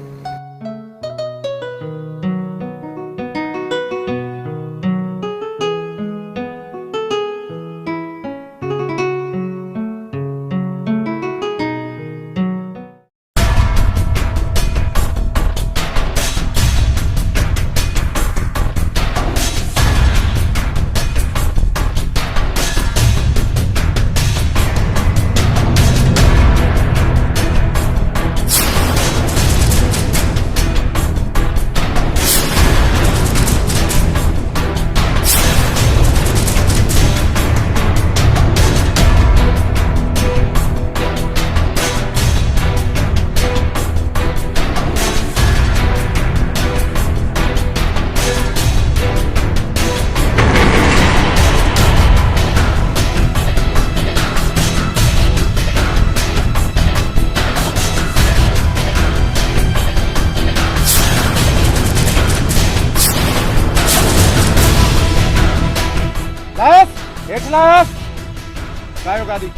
लायो गाड़ी।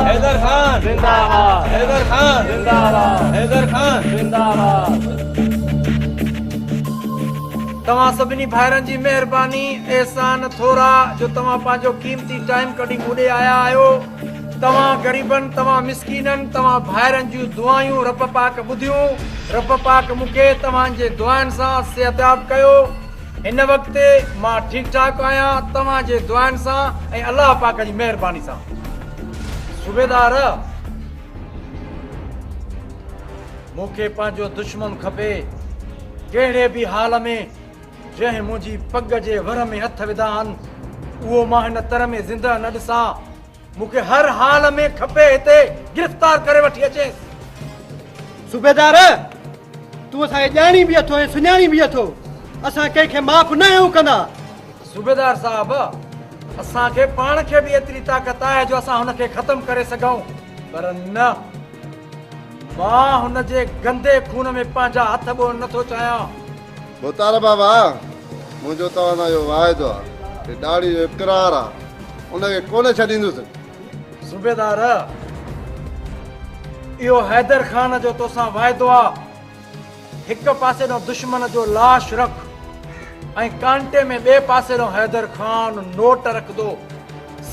हैदर खान जिंदाबाद, हैदर खान जिंदाबाद, हैदर खान जिंदाबाद। तव्हां सभिनी भाइरनि जी महिरबानी एहसान थोरा जो तव्हां पंहिंजो कीमती टाइम कढी मूंॾे आया आहियो। तव्हां ग़रीबनि, तव्हां मिसकीननि, तव्हां भाइरनि जूं दुआयूं रब पाक ॿुधियूं। रब पाक मूंखे तव्हांजे दुआनि सां सिहतयाब कयो। हिन वक़्तु मां ठीकु ठाक आहियां तव्हांजे दुआनि सां ऐं अलाह पाक जी महिरबानी सां। सूबेदार, मूंखे पंहिंजो दुश्मन खपे कहिड़े बि हाल में। जंहिं मुंहिंजी पग जे वर में हथ विधा आहिनि उहो मां हिन तरह में ज़िंदह न ॾिसां। मूंखे हर हाल में खपे हिते गिरफ़्तार करे वठी अचे। सूबेदार, तूं असांखे ॼाणी बि अथो ऐं सुञाणी बि अथो। असां कंहिंखे माफ़ न आहियूं कंदा। सूबेदार साहब, असांखे पाण खे बि एतिरी ताक़त आहे जो असां हुनखे ख़तम करे सघूं, पर न, मां हुन जे गंदे खून में पंहिंजा हथ ॿोड़ नथो चाहियां। बोतार बाबा, मुंहिंजो तव्हां सां इहो वाइदो आहे कि ॾाढ़ी जो इक़रार आहे, उनखे कोन छॾींदुसि। सूबेदार, इहो हैदर खान जो तोसां वाइदो आहे। हिक पासे ॾों दुश्मन जो लाश रख ऐं कांटे में ॿिए पासे ॾों हैदर खान नोट रखंदो।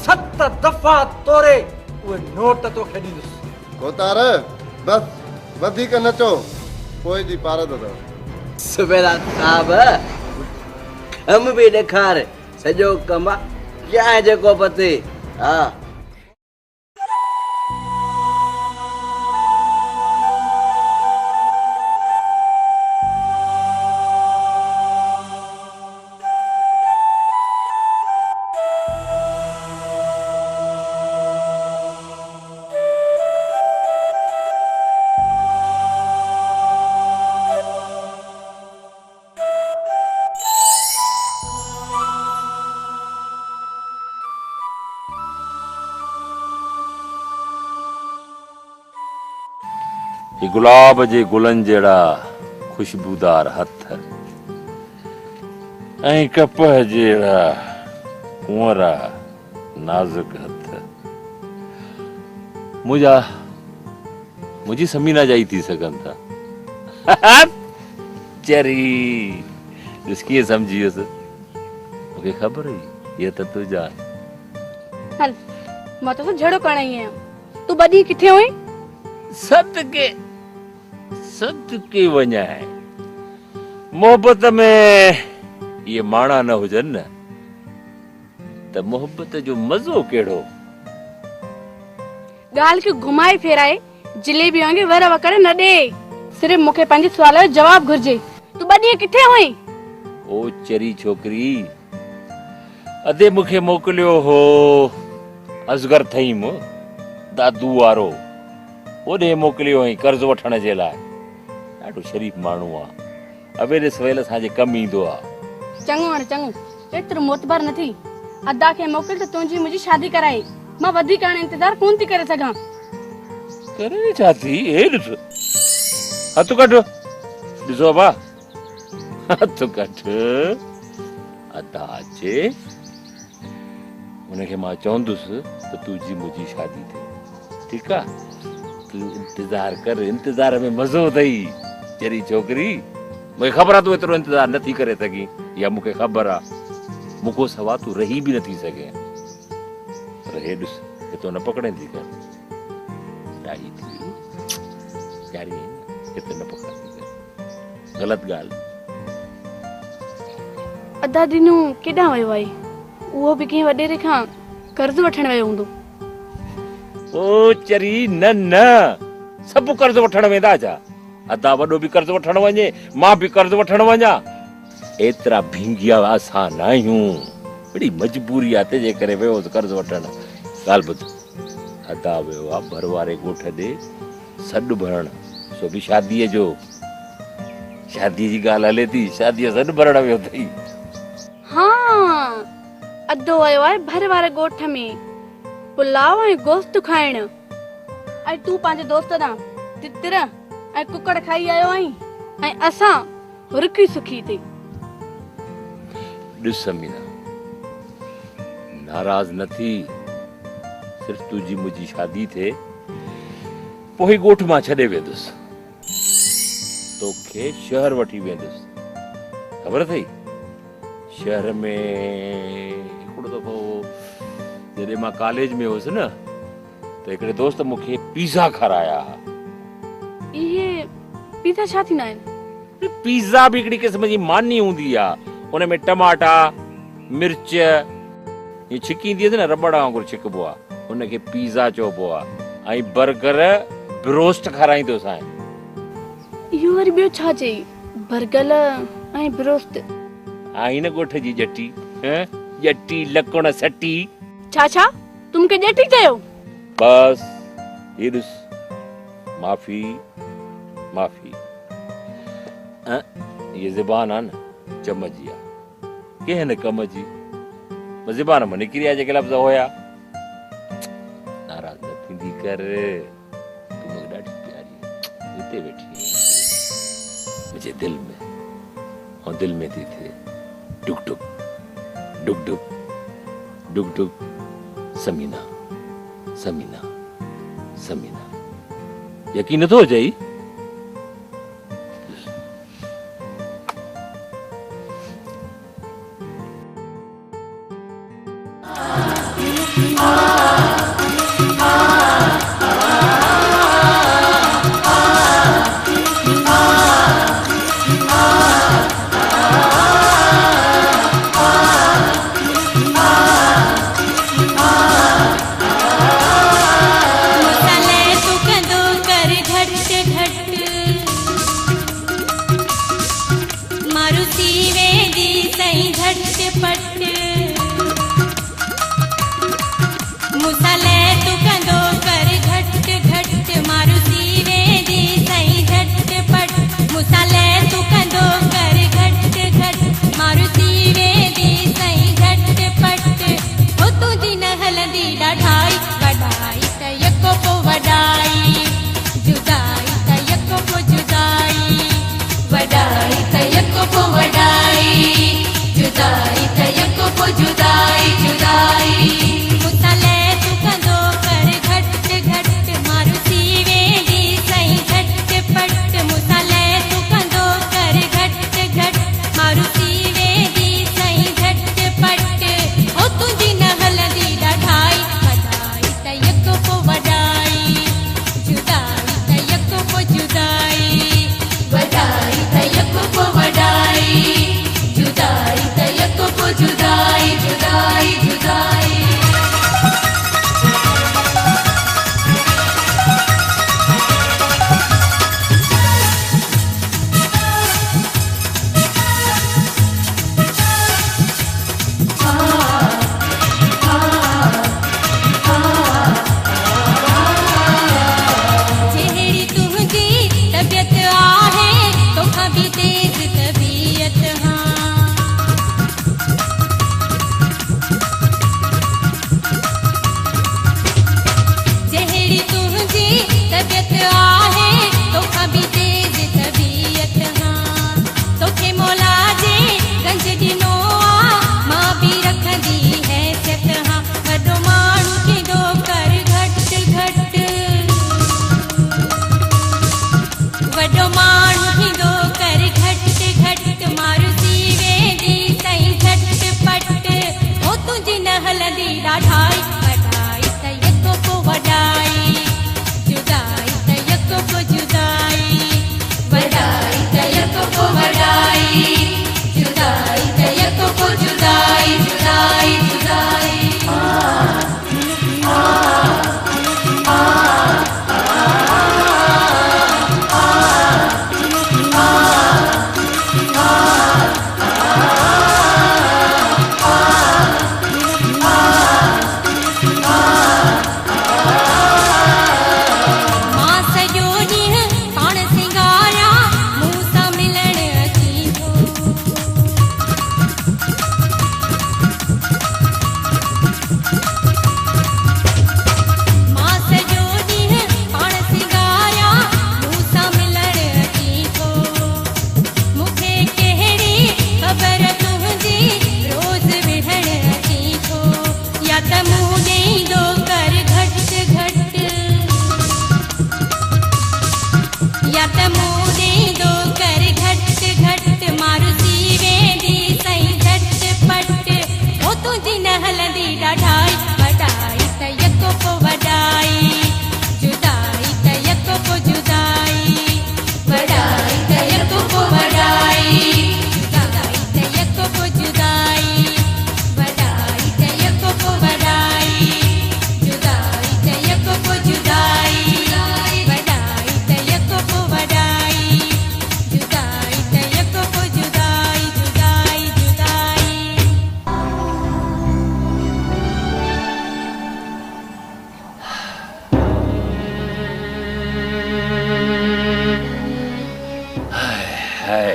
7 दफ़ा तोरे उहे नोट तोखे ॾींदुसि। बोतार, बस वधीक न चओ, पोइ जी पारद अथव। सूबेदार साहब, कम बि ॾेखार, सॼो कम क्या है जेको पते। हाँ, ये गुलाब जे गुलन जड़ा खुशबूदार हथ ऐं कपह जड़ा कुंवरा नाजुक हथ मुझी समीना जाई थी सघन था चरी जिसकी समझियस मुझे खबर है ये तो तुझा हल मां तो झड़ो करण ही आहियां तू बदी किथे हुई सदके वञा है मोहब्बत में ये माणा न हुजन न त मोहब्बत जो मजो केड़ो गाल के घुमाए फेराए जलेबी वांगे वर वकड़ न दे सिर्फ मुखे पंहिंजे सवाल जो जवाब घुर्जे तू बदी किथे हुई ओ चरी छोकरी अदे मुखे मोकलियो हो असगर थईम दादू वारो ओडे मोकलियो हई कर्ज वठण जे लाइ ॾाढो शरीफ माण्हू आ अवेरे सवेल असांजे कम ईंदो आ चङो हाणे चङो एतिरो मोतबर न थी अदा खे मोकिल त तुंहिंजी मुंहिंजी शादी कराए मां वधीक हाणे इंतजार कोन थी करे सघां करे छा थी हे ॾिस हथ कढ ॾिसो बा हथ कढ अदा अचे उनखे मां चवंदुसि त तुंहिंजी मुंहिंजी शादी थिए ठीकु आहे तूं इंतजार कर इंतजार में मज़ो अथई जहिड़ी छोकिरी मूंखे ख़बर आहे तूं एतिरो इंतजार नथी करे सघीं या मूंखे ख़बर आहे मूंखो सवा तूं रही बि नथी सघे पर हे ॾिस हितो न पकड़ेंदी कर ॾाढी थी प्यारी हिते न पकड़ंदी कर ग़लति ॻाल्हि अदा दिनू केॾां वियो आहे उहो बि कंहिं वॾेरे खां कर्ज़ वठण वियो हूंदो ओ चरी न न सभु कर्ज़ वठण वेंदा छा अदा वॾो बि कर्ज़ वठण वञे मां बि कर्ज़ वठण वञा एतिरा भींगिया असां न आहियूं बड़ी मजबूरी आहे तंहिंजे करे वियो कर्ज़ वठण ॻाल्हि ॿुध अदा वियो आहे भर वारे ॻोठ ॾे सॾु भरण सो बि शादीअ जो शादीअ जी ॻाल्हि हले थी शादीअ सॾु भरण वियो अथई हाँ अदो आयो आहे भर वारे ॻोठ में पुलाव ऐं गोश्त खाइण ऐं तूं पंहिंजे दोस्त ॾां तितर ऐं कुकड़ खाई आयो आहीं ऐं असां रुखी सुखी ते ॾिस समीना नाराज़ न थी सिर्फ तुंहिंजी मुंहिंजी शादी थिए पोइ ॻोठ मां छॾे वेंदुसि तोखे शहर वठी वेंदुसि ख़बर अथई शहर में हिकिड़ो दफ़ो जॾहिं मां कॉलेज में हुयुसि न त हिकिड़े दोस्त मूंखे पिज़्ज़ा खाराया इहे पिज़्ज़ा छा थींदा आहिनि पिज़्ज़ा बि हिकिड़ी क़िस्म जी मानी हूंदी आहे उन में टमाटा मिर्च ये छिकींदी आहे न रबड़ वांगुरु छिकबो आहे उनखे पिज़्ज़ा चइबो आहे ऐं बर्गर ब्रोस्ट खाराईंदो सां इहो वरी ॿियो छा चई बर्गर ऐं ब्रोस्ट आई न ॻोठ जी ॼटी ॼटी लकुण सटी छा तुम के ॼटी चयो बस ये ॾिस माफ़ी माफ़ी ये ज़बान आहे न चम जी आहे कंहिं न कम जी ज़बान मां निकिरी आहे जेके लफ़्ज़ हुया नाराज़ न थींदी कर तूं मूंखे ॾाढी प्यारी हिते वेठी मुंहिंजे दिलि में ऐं दिलि में थी थिए डुक डुक डुक डुक डुक डुक समीना समीना समीना यकीन नथो अचई मुसले तू कंदो कर घट घट जुदाई जुदाई जुदाई चेहरी तुझी तबीयत आहे तो कभी तेज तबीयत हाँ चेहरी तुझी तबीयत आहे तो कभी तेज तबीयत हाँ तोखे मौला जे गंज दिनो मां भी रखंदी है चत हाँ वॾो माण्हू थींदो कर घट घट वॾो माण्हू थींदो कर घट घट मारुति वेंदी सही झटपट हो तुंहिंजी न हलंदी ॾाढाई वॾाई त यको को वॾाई जुदाई त यको को जुदाई वॾाई त यको को वॾाई जुदाई त यको को जुदाई जुदाई जुदाई मां सॼो ॾींहुं पाण सिंगारियां मूं सां मिलण अची थो मां सॼो ॾींहुं पाण सिंगारियां मूं सां मिलण अची थो मूंखे कहिड़ी ख़बर तुंहिंजी रोज़ विढ़ण अची थो या त मूं ॾींदो कर घट घट या त मूं ॾींदो कर घट घट मारुति वेंदी सही झटपट हो तुंहिंजी न हलंदी ॾाढाई वॾाई त यको को वॾाई जुदाई त यको को जुदाई वॾाई त यको को वॾाई जुदाई त यको को जुदाई वॾाई त यको को वॾाई जुदाई त यको को जुदाई वॾाई त यको को वॾाई जुदाई त यको को जुदाई जुदाई जुदाई है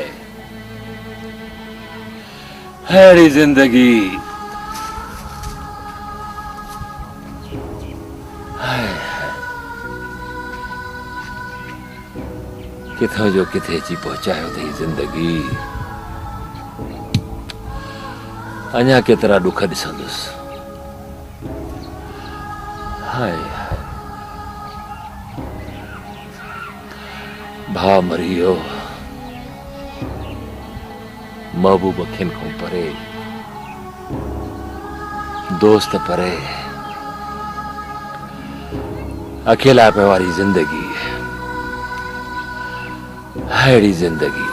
हैड़ी जिंदगी हाय किथों जो किथे अची पहुचायो अथई ज़िंदगी अञा केतिरा ॾुख ॾिसंदुसि हाय हाय भाउ मरी वियो महबूब अखियुनि खां परे दोस्त परे अकेला पे वारी जिंदगी हैड़ी जिंदगी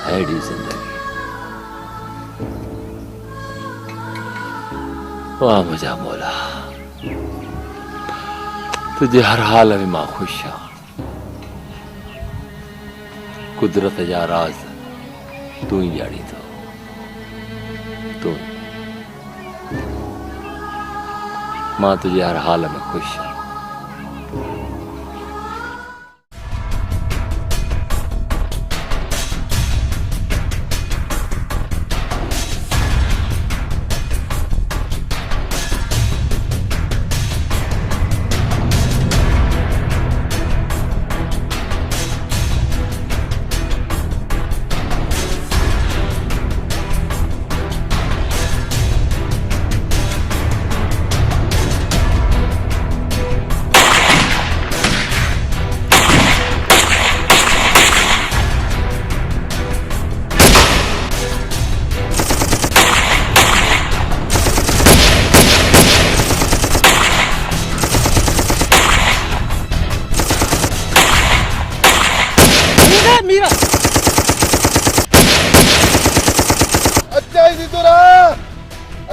हैड़ी जिंदगी वाह मुझा मौला तुझे हर हाल में मां खुश हाँ कुदरत जा राज तू ही ॼाणी थो तू मां तुझे हर हाल में खुश हाँ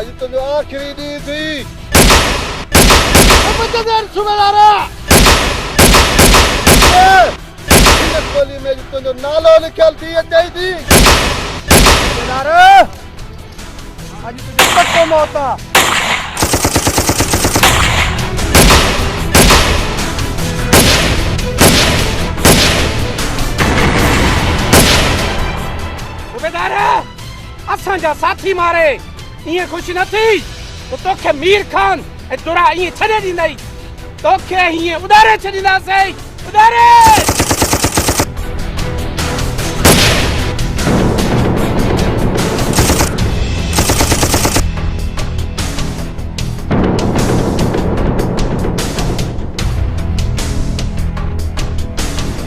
अॼु तुंहिंजो आख़िरी ॾींहुं थी। सूबेदार हिन गोली में अॼु तुंहिंजो नालो लिखियल थी अचई थी। सूबेदार अॼु तुंहिंजो पक्को मौत आहे। सूबेदार असांजा साथी मारे ईअं ख़ुशि न थी तो तोखे मीर खान ऐं दुरा ईअं छॾे ॾींदई। तोखे हीअं उॾारे छॾींदासीं, उॾारे।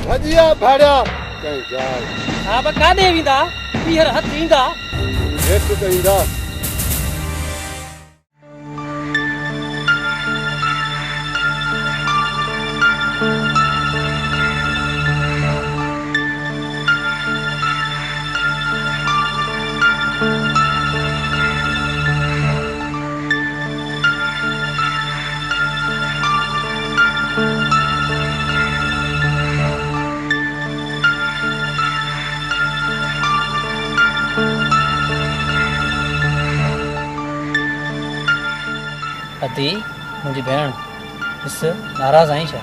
भॼिया भाड़िया कंहिं जाइ हा बि काॾे वेंदा? ॿीहर हथ ईंदा हेठि त ईंदा। अदी मुंहिंजी भेण ॾिस नाराज़ आई छा?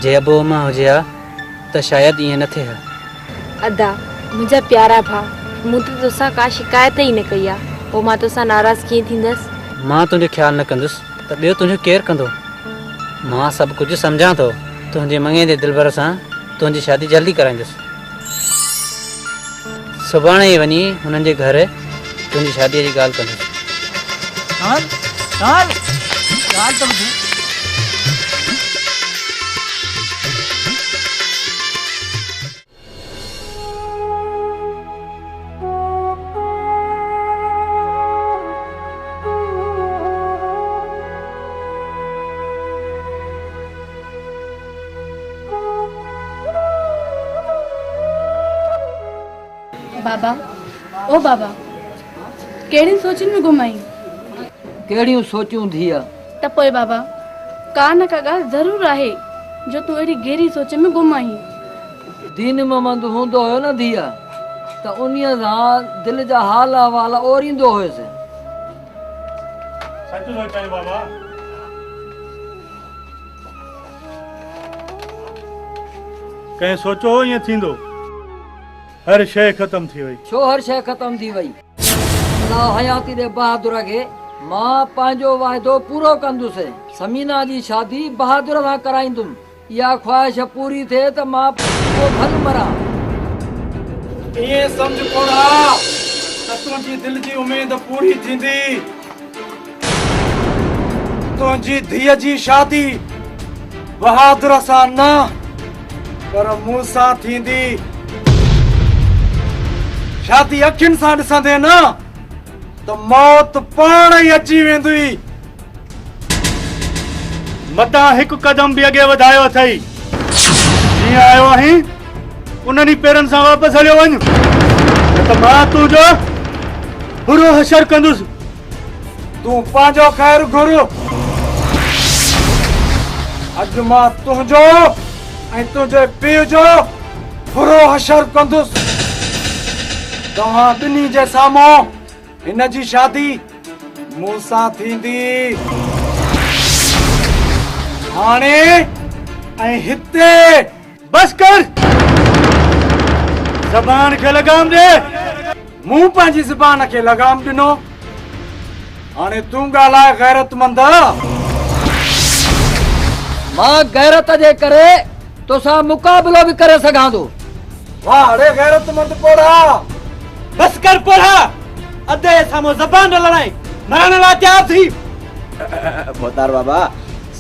जे अबो मां हुजे हा त शायदि ईअं न थिए हा। अदा मुंहिंजा प्यारा भाउ, मूं त तोसां का शिकायत ई न कई आहे, पोइ मां तोसां नाराज़ कीअं थींदसि? मां तुंहिंजो ख़्यालु न कंदुसि त ॿियो तुंहिंजो केरु कंदो? मां सभु कुझु सम्झां थो। तुंहिंजे मङे जे दिलबर सां तुंहिंजी शादी जल्दी कराईंदुसि। सुभाणे ई वञी हुननि जे घर तुंहिंजी शादीअ जी ॻाल्हि कंदुसि। बाबा ओ बाबा कहिड़ी सोचनि में घुमाई? कहिड़ियूं सोचूं थिया? त पोइ बाबा का न का ॻाल्हि ज़रूरु आहे जो तूं अहिड़ी गहरी सोच में घुमाई। दीन महमद हूंदो हुयो न धीअ त उन्हीअ सां दिलि जा हाल अहवाल ओरींदो हुयुसि। सच सोचाई बाबा। कंहिं सोचो ईअं थींदो? हर शइ ख़तम थी वई। छो हर शइ ख़तम थी वई? अल्लाह हयाती दे बहादुर खे मां पंहिंजो वाइदो पूरो कंदुसि। समीना जी शादी बहादुर सां कराईंदुमि। इहा ख्वाहिश पूरी थिए त मां पोइ भल मरां। इहे सम्झ कोड़ा त तुंहिंजी दिलि जी उमेद पूरी थींदी। तुंहिंजी धीअ जी शादी बहादुर सां न पर मूं सां थींदी। शादी अखियुनि सां ॾिसंदे न त मौत पाण ई अची वेंदी। मतां हिकु कदम बि अॻे वधायो अथई। जीअं आयो आहीं उन्हनि पेरनि सां वापसि हलियो वञ, न त मां तुंहिंजो बुरो हशर कंदुसि। तूं पंहिंजो ख़ैरु घुर। अॼु मां तुंहिंजो ऐं तुंहिंजे पीउ जो बुरो हशर कंदुसि। तव्हां ॿिन्ही जे साम्हूं हिन जी शादी मूं सां थींदी। हाणे ऐं हिते बस कर। ज़बान खे लगाम ॾे। मूं पंहिंजी ज़बान खे लगाम ॾिनो। हाणे तूं ॻाल्हाए गैरतमंद। मां गैरत जे करे तोसां मुक़ाबिलो बि करे सघां थो। वाड़े गैरतमंद पोड़ा। बस कर पोड़ा। अधे साम्हूं ज़बान न लड़ाई। मरण लाइ तयार थी। मोतार बाबा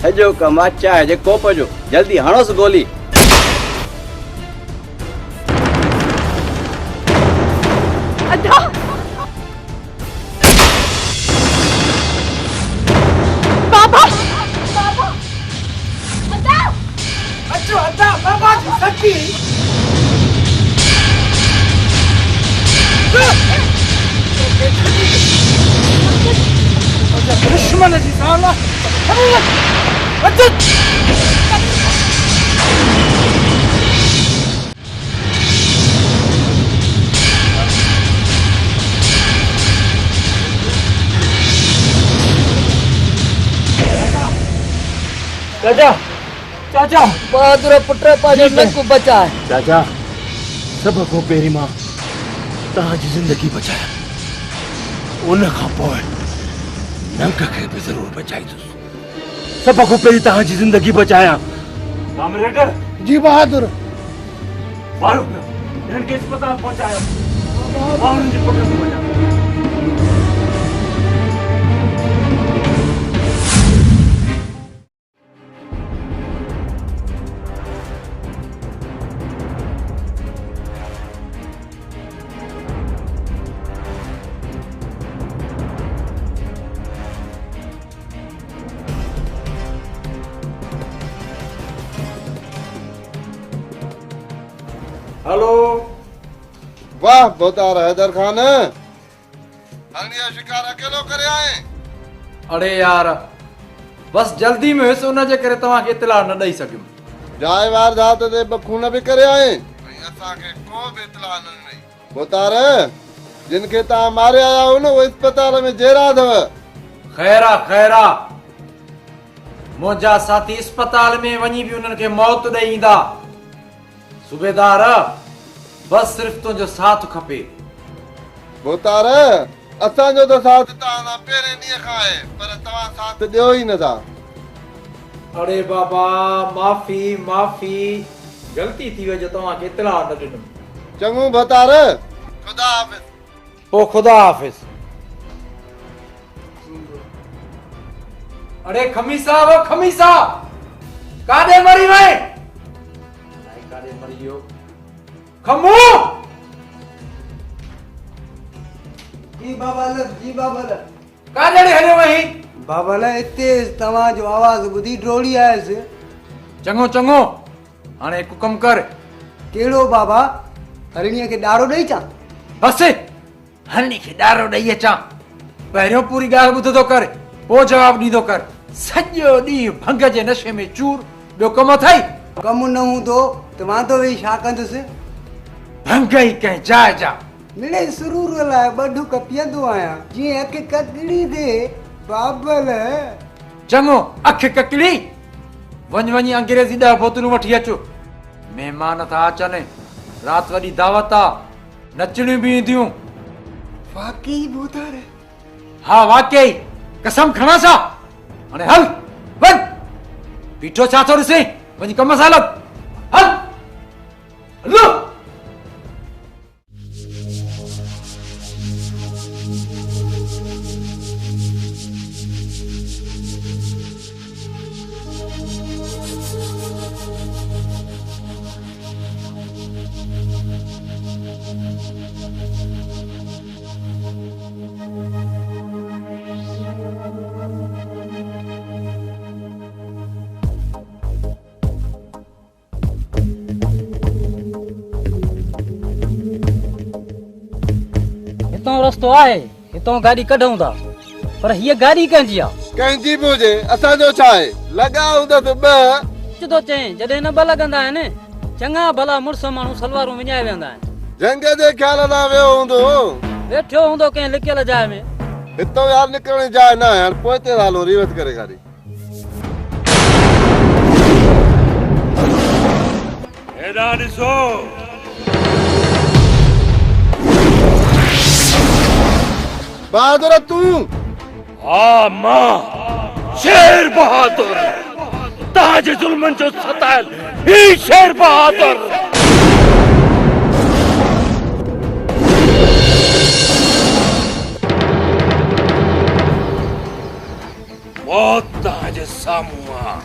सॼो कमु आहे चांहि जे कोप जो। जल्दी हणोसि गोली। अदा बाबा बाबा अदा अचो अदा बाबा जी सच्ची। दुश्मन जी साला चाचा चाचा बहादुर पुट पाजे नक बचाए चाचा सब को पहिरीं मां तव्हांजी ज़िंदगी बचाया उन खां पोइ नंग खे बि ज़रूरु बचाईंदुसि सब को पहिरीं तव्हांजी ज़िंदगी बचाया कामरेड जी बहादुर मारो इन्हनि खे अस्पताल पहुचायो मां उन्हनि जे पुट खे बचायो हेलो वाह बोतार हैदर खान हरनिया शिकार अकेलो करे आए। अरे यार बस जल्दी में हुयसि उन जे करे तव्हांखे इतला न ॾेई सघियुमि। जाए वारदात ते बखून भी करे आए असांखे को भी इतला न ॾिनी। बोतार जिन खे तव्हां मारे आया हो न वो अस्पताल में जेरा अथव। खैरा खैरा मुंहिंजा साथी अस्पताल में वञी बि उन्हनि खे मौत ॾेई ईंदा। सूबेदार बस सिर्फ तुंहिंजो साथ खपे। बोतार असांजो तो साथ तव्हां पहिरें ॾींहं खां आहे पर तव्हां साथ ॾियो ई नथा। अरे बाबा माफ़ी माफ़ी गलती थी वई जो तव्हांखे इतला न ॾिनुमि। चङो बोतार खुदा हाफ़िज़। पोइ खुदा हाफ़िज़। अरे खमीसा वो खमीसा काॾे मरी वई? काॾे मरी वियो? खमू जी बाबाल जी बाबाल काॾे हलियो वहीं? बाबाल इते तव्हांजो आवाज़ ॿुधी डोड़ी आयसि। चङो चङो हाणे हिकु कमु कर। कहिड़ो बाबा हरणीअ खे ॾारो ॾेई अचां? बस हरणी खे ॾारो ॾेई अचां। पहिरियों पूरी ॻाल्हि ॿुधंदो कर पोइ जवाबु ॾींदो कर। सॼो ॾींहुं भंग जे नशे में चूर ॿियो कमु अथई? कमु न हूंदो त मां तो वेही छा कंदुसि? भंग ई कंहिं जाइ जा मिड़े सुरूर लाइ ॿ ढुक पीअंदो आहियां जीअं अखि ककड़ी थिए। बाबल चङो अखि ककड़ी वञ वञी अंग्रेज़ी 10 बोतलूं वठी अचो। महिमान था अचनि राति वॾी दावत आहे नचणियूं बि ईंदियूं। वाकई बोतार? हा वाकई कसम खणा छा? हाणे हल वञ बीठो छा थो ॾिसे वञी कम सां लॻ हल हलो। हितां रस्तो आहे हितां गाॾी कढूं था पर हीअ गाॾी कंहिंजी आहे? कंहिंजी बि हुजे असांजो छा आहे। लॻा हूंदा त ॿ थो चई जॾहिं न ॿ लॻंदा आहिनि चङा भला मुड़ुस माण्हू सलवारूं विञाए वेंदा आहिनि। जंग जे ख्याल सां वियो हूंदो वेठो हूंदो कंहिं लिकियल जाइ में। हितां यार निकिरण जी जाइ न आहे। हाणे पोइ ते हलो रिवर्स करे गाॾी। हेॾां ॾिसो बहादुर तूं? हा मां शेर बहादुर तव्हांजे ज़ुल्मनि जो सतायल ही शेर बहादुर। मौत तव्हांजे साम्हूं आहे।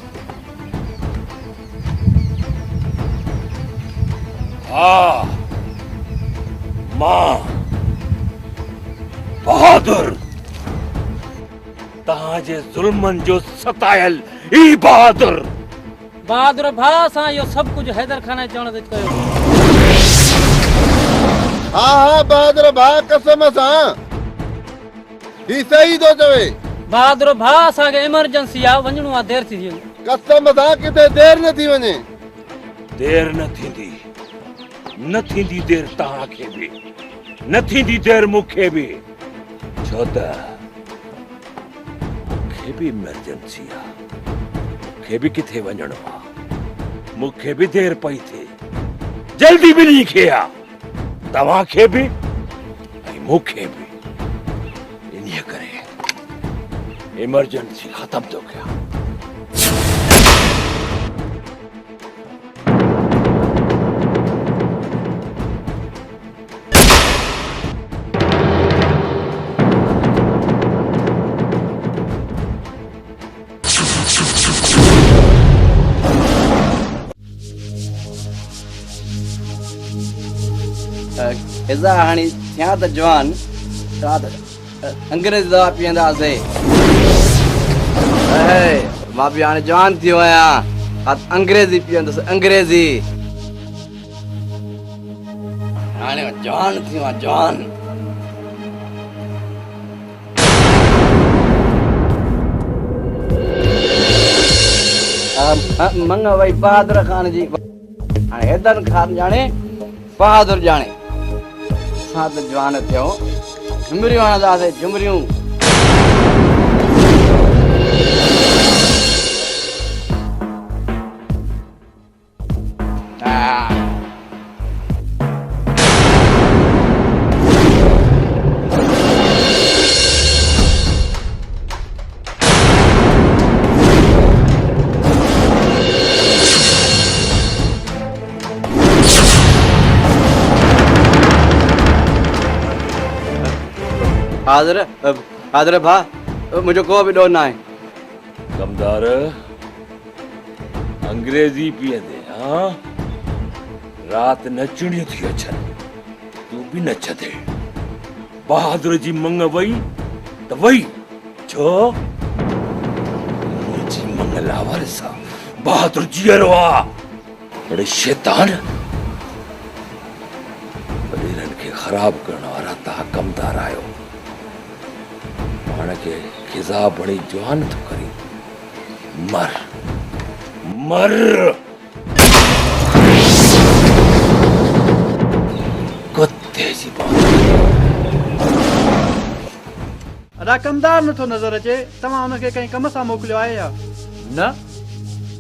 हा मां बहादुर तव्हांजे ज़ुल्मनि जो सतायल ही बहादुर। बहादुर भाउ सां इहो सभु कुझु हैदर खान चवण ते कयो। हा हा बहादुर भाउ कसम सां ही सही थो चवे। बहादुर भाउ असांखे इमरजेंसी आहे वञणो आहे देरि थी वई कसम सां किथे देर न थी वञे देर न थींदी देर तव्हांखे बि न थींदी देर मूंखे बि छो त मूंखे बि इमरजेंसी आहे मूंखे बि किथे वञणो आहे मूंखे बि देर पई थिए जल्दी ॿिन्ही खे आहे तव्हांखे बि ऐं मूंखे बि इन्हीअ करे इमरजेंसी ख़तम थो कयां इज़ा हाणे थिया त जवान अंग्रेज़ी दवा पीअंदासीं मां बि हाणे जवान थियो आहियां अंग्रेज़ी पीअंदुसि अंग्रेज़ी हाणे जवान थियो आहियां जवान मंग वई बहादुर खान जी हाणे हैदर खान ॼाणे बहादुर ॼाणे असां त जवान थियो झुमरियूं हणंदासीं झुमरियूं हाज़िर भा मुझे को भी डोर ना है कमदार अंग्रेजी पियंदे हाँ रात नचणियूं थी अचनि तू भी नच दे बहादुर जी मंग वई त वई छो मुंहिंजी मंग लावर सां बहादुर जीअरो आहे अड़े शैतान वॾेरनि खे ख़राब करण वारा तव्हां कमदार आहियो पाण खे खिज़ा बणी जवान थो करी मर मर कुत्ते जी अदा कमदार नथो नज़र अचे तव्हां हुनखे कंहिं कम सां मोकिलियो आहे या न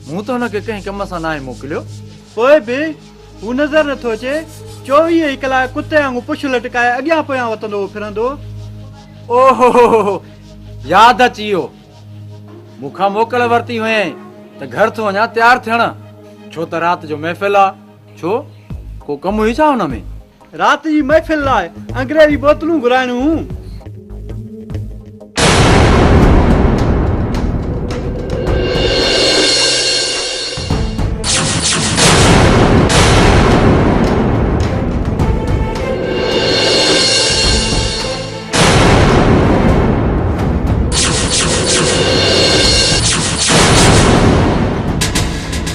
मूं त हुनखे कंहिं कम सां न आहे मोकिलियो पोइ बि हू नज़र नथो अचे 24 कलाक कुते वांगुरु पुछ लटकाए अॻियां पोयां वतंदो फिरंदो ओहो याद अची वियो मूंखां मोकल वरिती हुई त घर थो वञा तयारु थियण छो त राति जो महफ़िल आहे छो को कमु हुई छा हुन में राति जी महफ़िल लाइ अंग्रेजी बोतलूं घुराइणियूं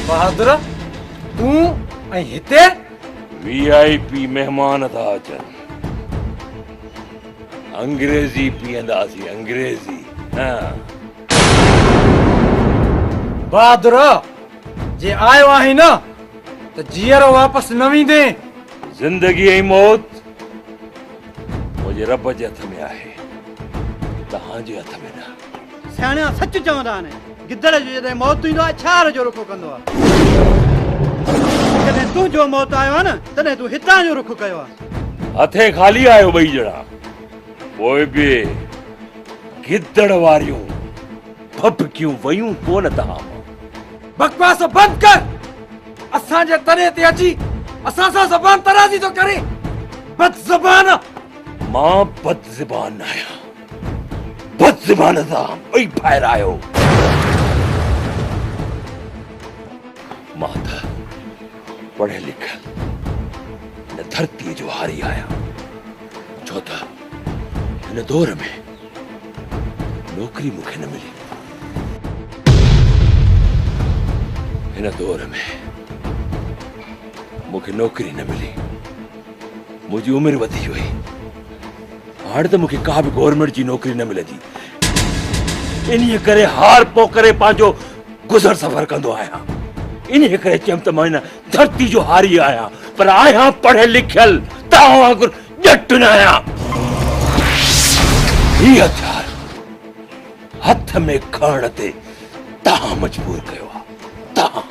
बहादुर तूं ऐं हिते VIP मेहमान था अचनि अंग्रेजी पीअंदासीं अंग्रेजी हाँ बहादुर जे आयो आहीं न त जीअरो वापसि न वेंदे ज़िंदगी ऐं मौत मुंहिंजे रब जे हथ में आहे तव्हांजे हथ में न सियाणा सच चवंदा आहिनि गिदड़ जो जॾहिं मौत ईंदो आहे छार जो रुख कंदो आहे जॾहिं तूं जो मौत आयो आहे न तॾहिं तूं हितां जो रुख कयो आहे हथे खाली आयो ॿई ॼणा पोइ बि गिदड़ वारियूं फपकियूं वयूं कोन तव्हां बकवास बंद कर असांजे तने ते अची असां सां ज़बान तराज़ी तो करे बद ज़बान मां बद ज़बान आहियां बद ज़बान सां ॿई ॿाहिरि आयो मां त पढ़ियल लिखियल हिन धरतीअ जो हारी आहियां छो त हिन दौर में नौकरी मूंखे न मिली हिन दौर में मूंखे नौकरी न मिली मुंहिंजी उमिरि वधी वई हाणे त मूंखे का बि गवर्नमेंट जी नौकरी न मिलंदी इन्हीअ करे हार पो करे पंहिंजो गुज़र सफ़र कंदो आहियां। इन्हीअ करे चयमि त मां हिन धरती जो हारी आहियां, पर आहियां पढ़ियल लिखियल, तव्हां वांगुरु ॼट न आहियां। हीअ हथियार हथ में खणण ते तव्हां मजबूर कयो आहे। तव्हां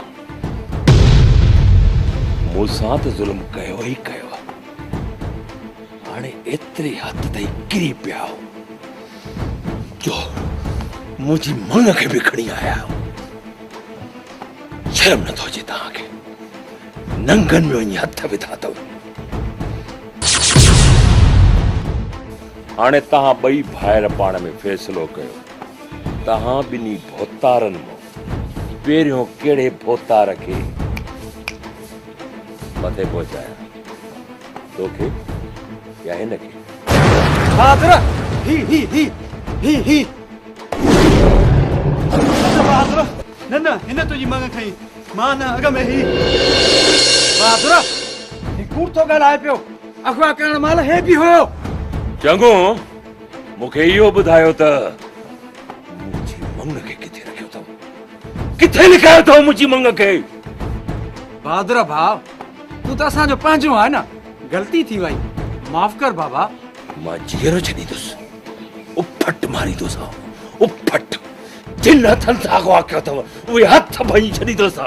मूंसां त ज़ुल्म कयो ई कयो आहे, हाणे एतिरे हद ताईं किरी पिया हो जो मुंहिंजी मंग खे बि खणी आया हो। शर्म नथो अचे तव्हांखे? नंगनि में वञी हथ विधा अथव। हाणे तव्हां ॿई भाइर पाण में फ़ैसिलो कयो, तव्हां ॿिन्ही भोतारनि मां पहिरियों कहिड़े भोतार खे मथे पहुचाया, तोखे या हिन खे? बहादुर ही बहादुर न हिन तुंहिंजी मंग खई, मां न अॻ में ही। बहादुर ही कूड़ थो ॻाल्हाए पियो, अगवा करण महिल हे बि हुयो। चङो, मूंखे इहो ॿुधायो त मुंहिंजी मंग खे किथे रखियो अथव? किथे लिखायो अथव मुंहिंजी मंग खे? बहादुर भाउ, तूं त असांजो पंहिंजो आहे न, ग़लती थी वई, माफ़ कर बाबा। मां जीअरो छॾींदुसि, उफट मारींदुसि, उफट। जिन हथनि सां अगवा कयो अथव उहे हथ भई छॾींदुसि।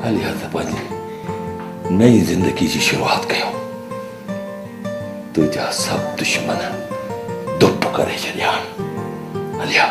अलिया त पंहिंजी नई ज़िंदगी जी शुरूआत कयो। तुंहिंजा सभु दुश्मन धुप करे छॾिया। अलिया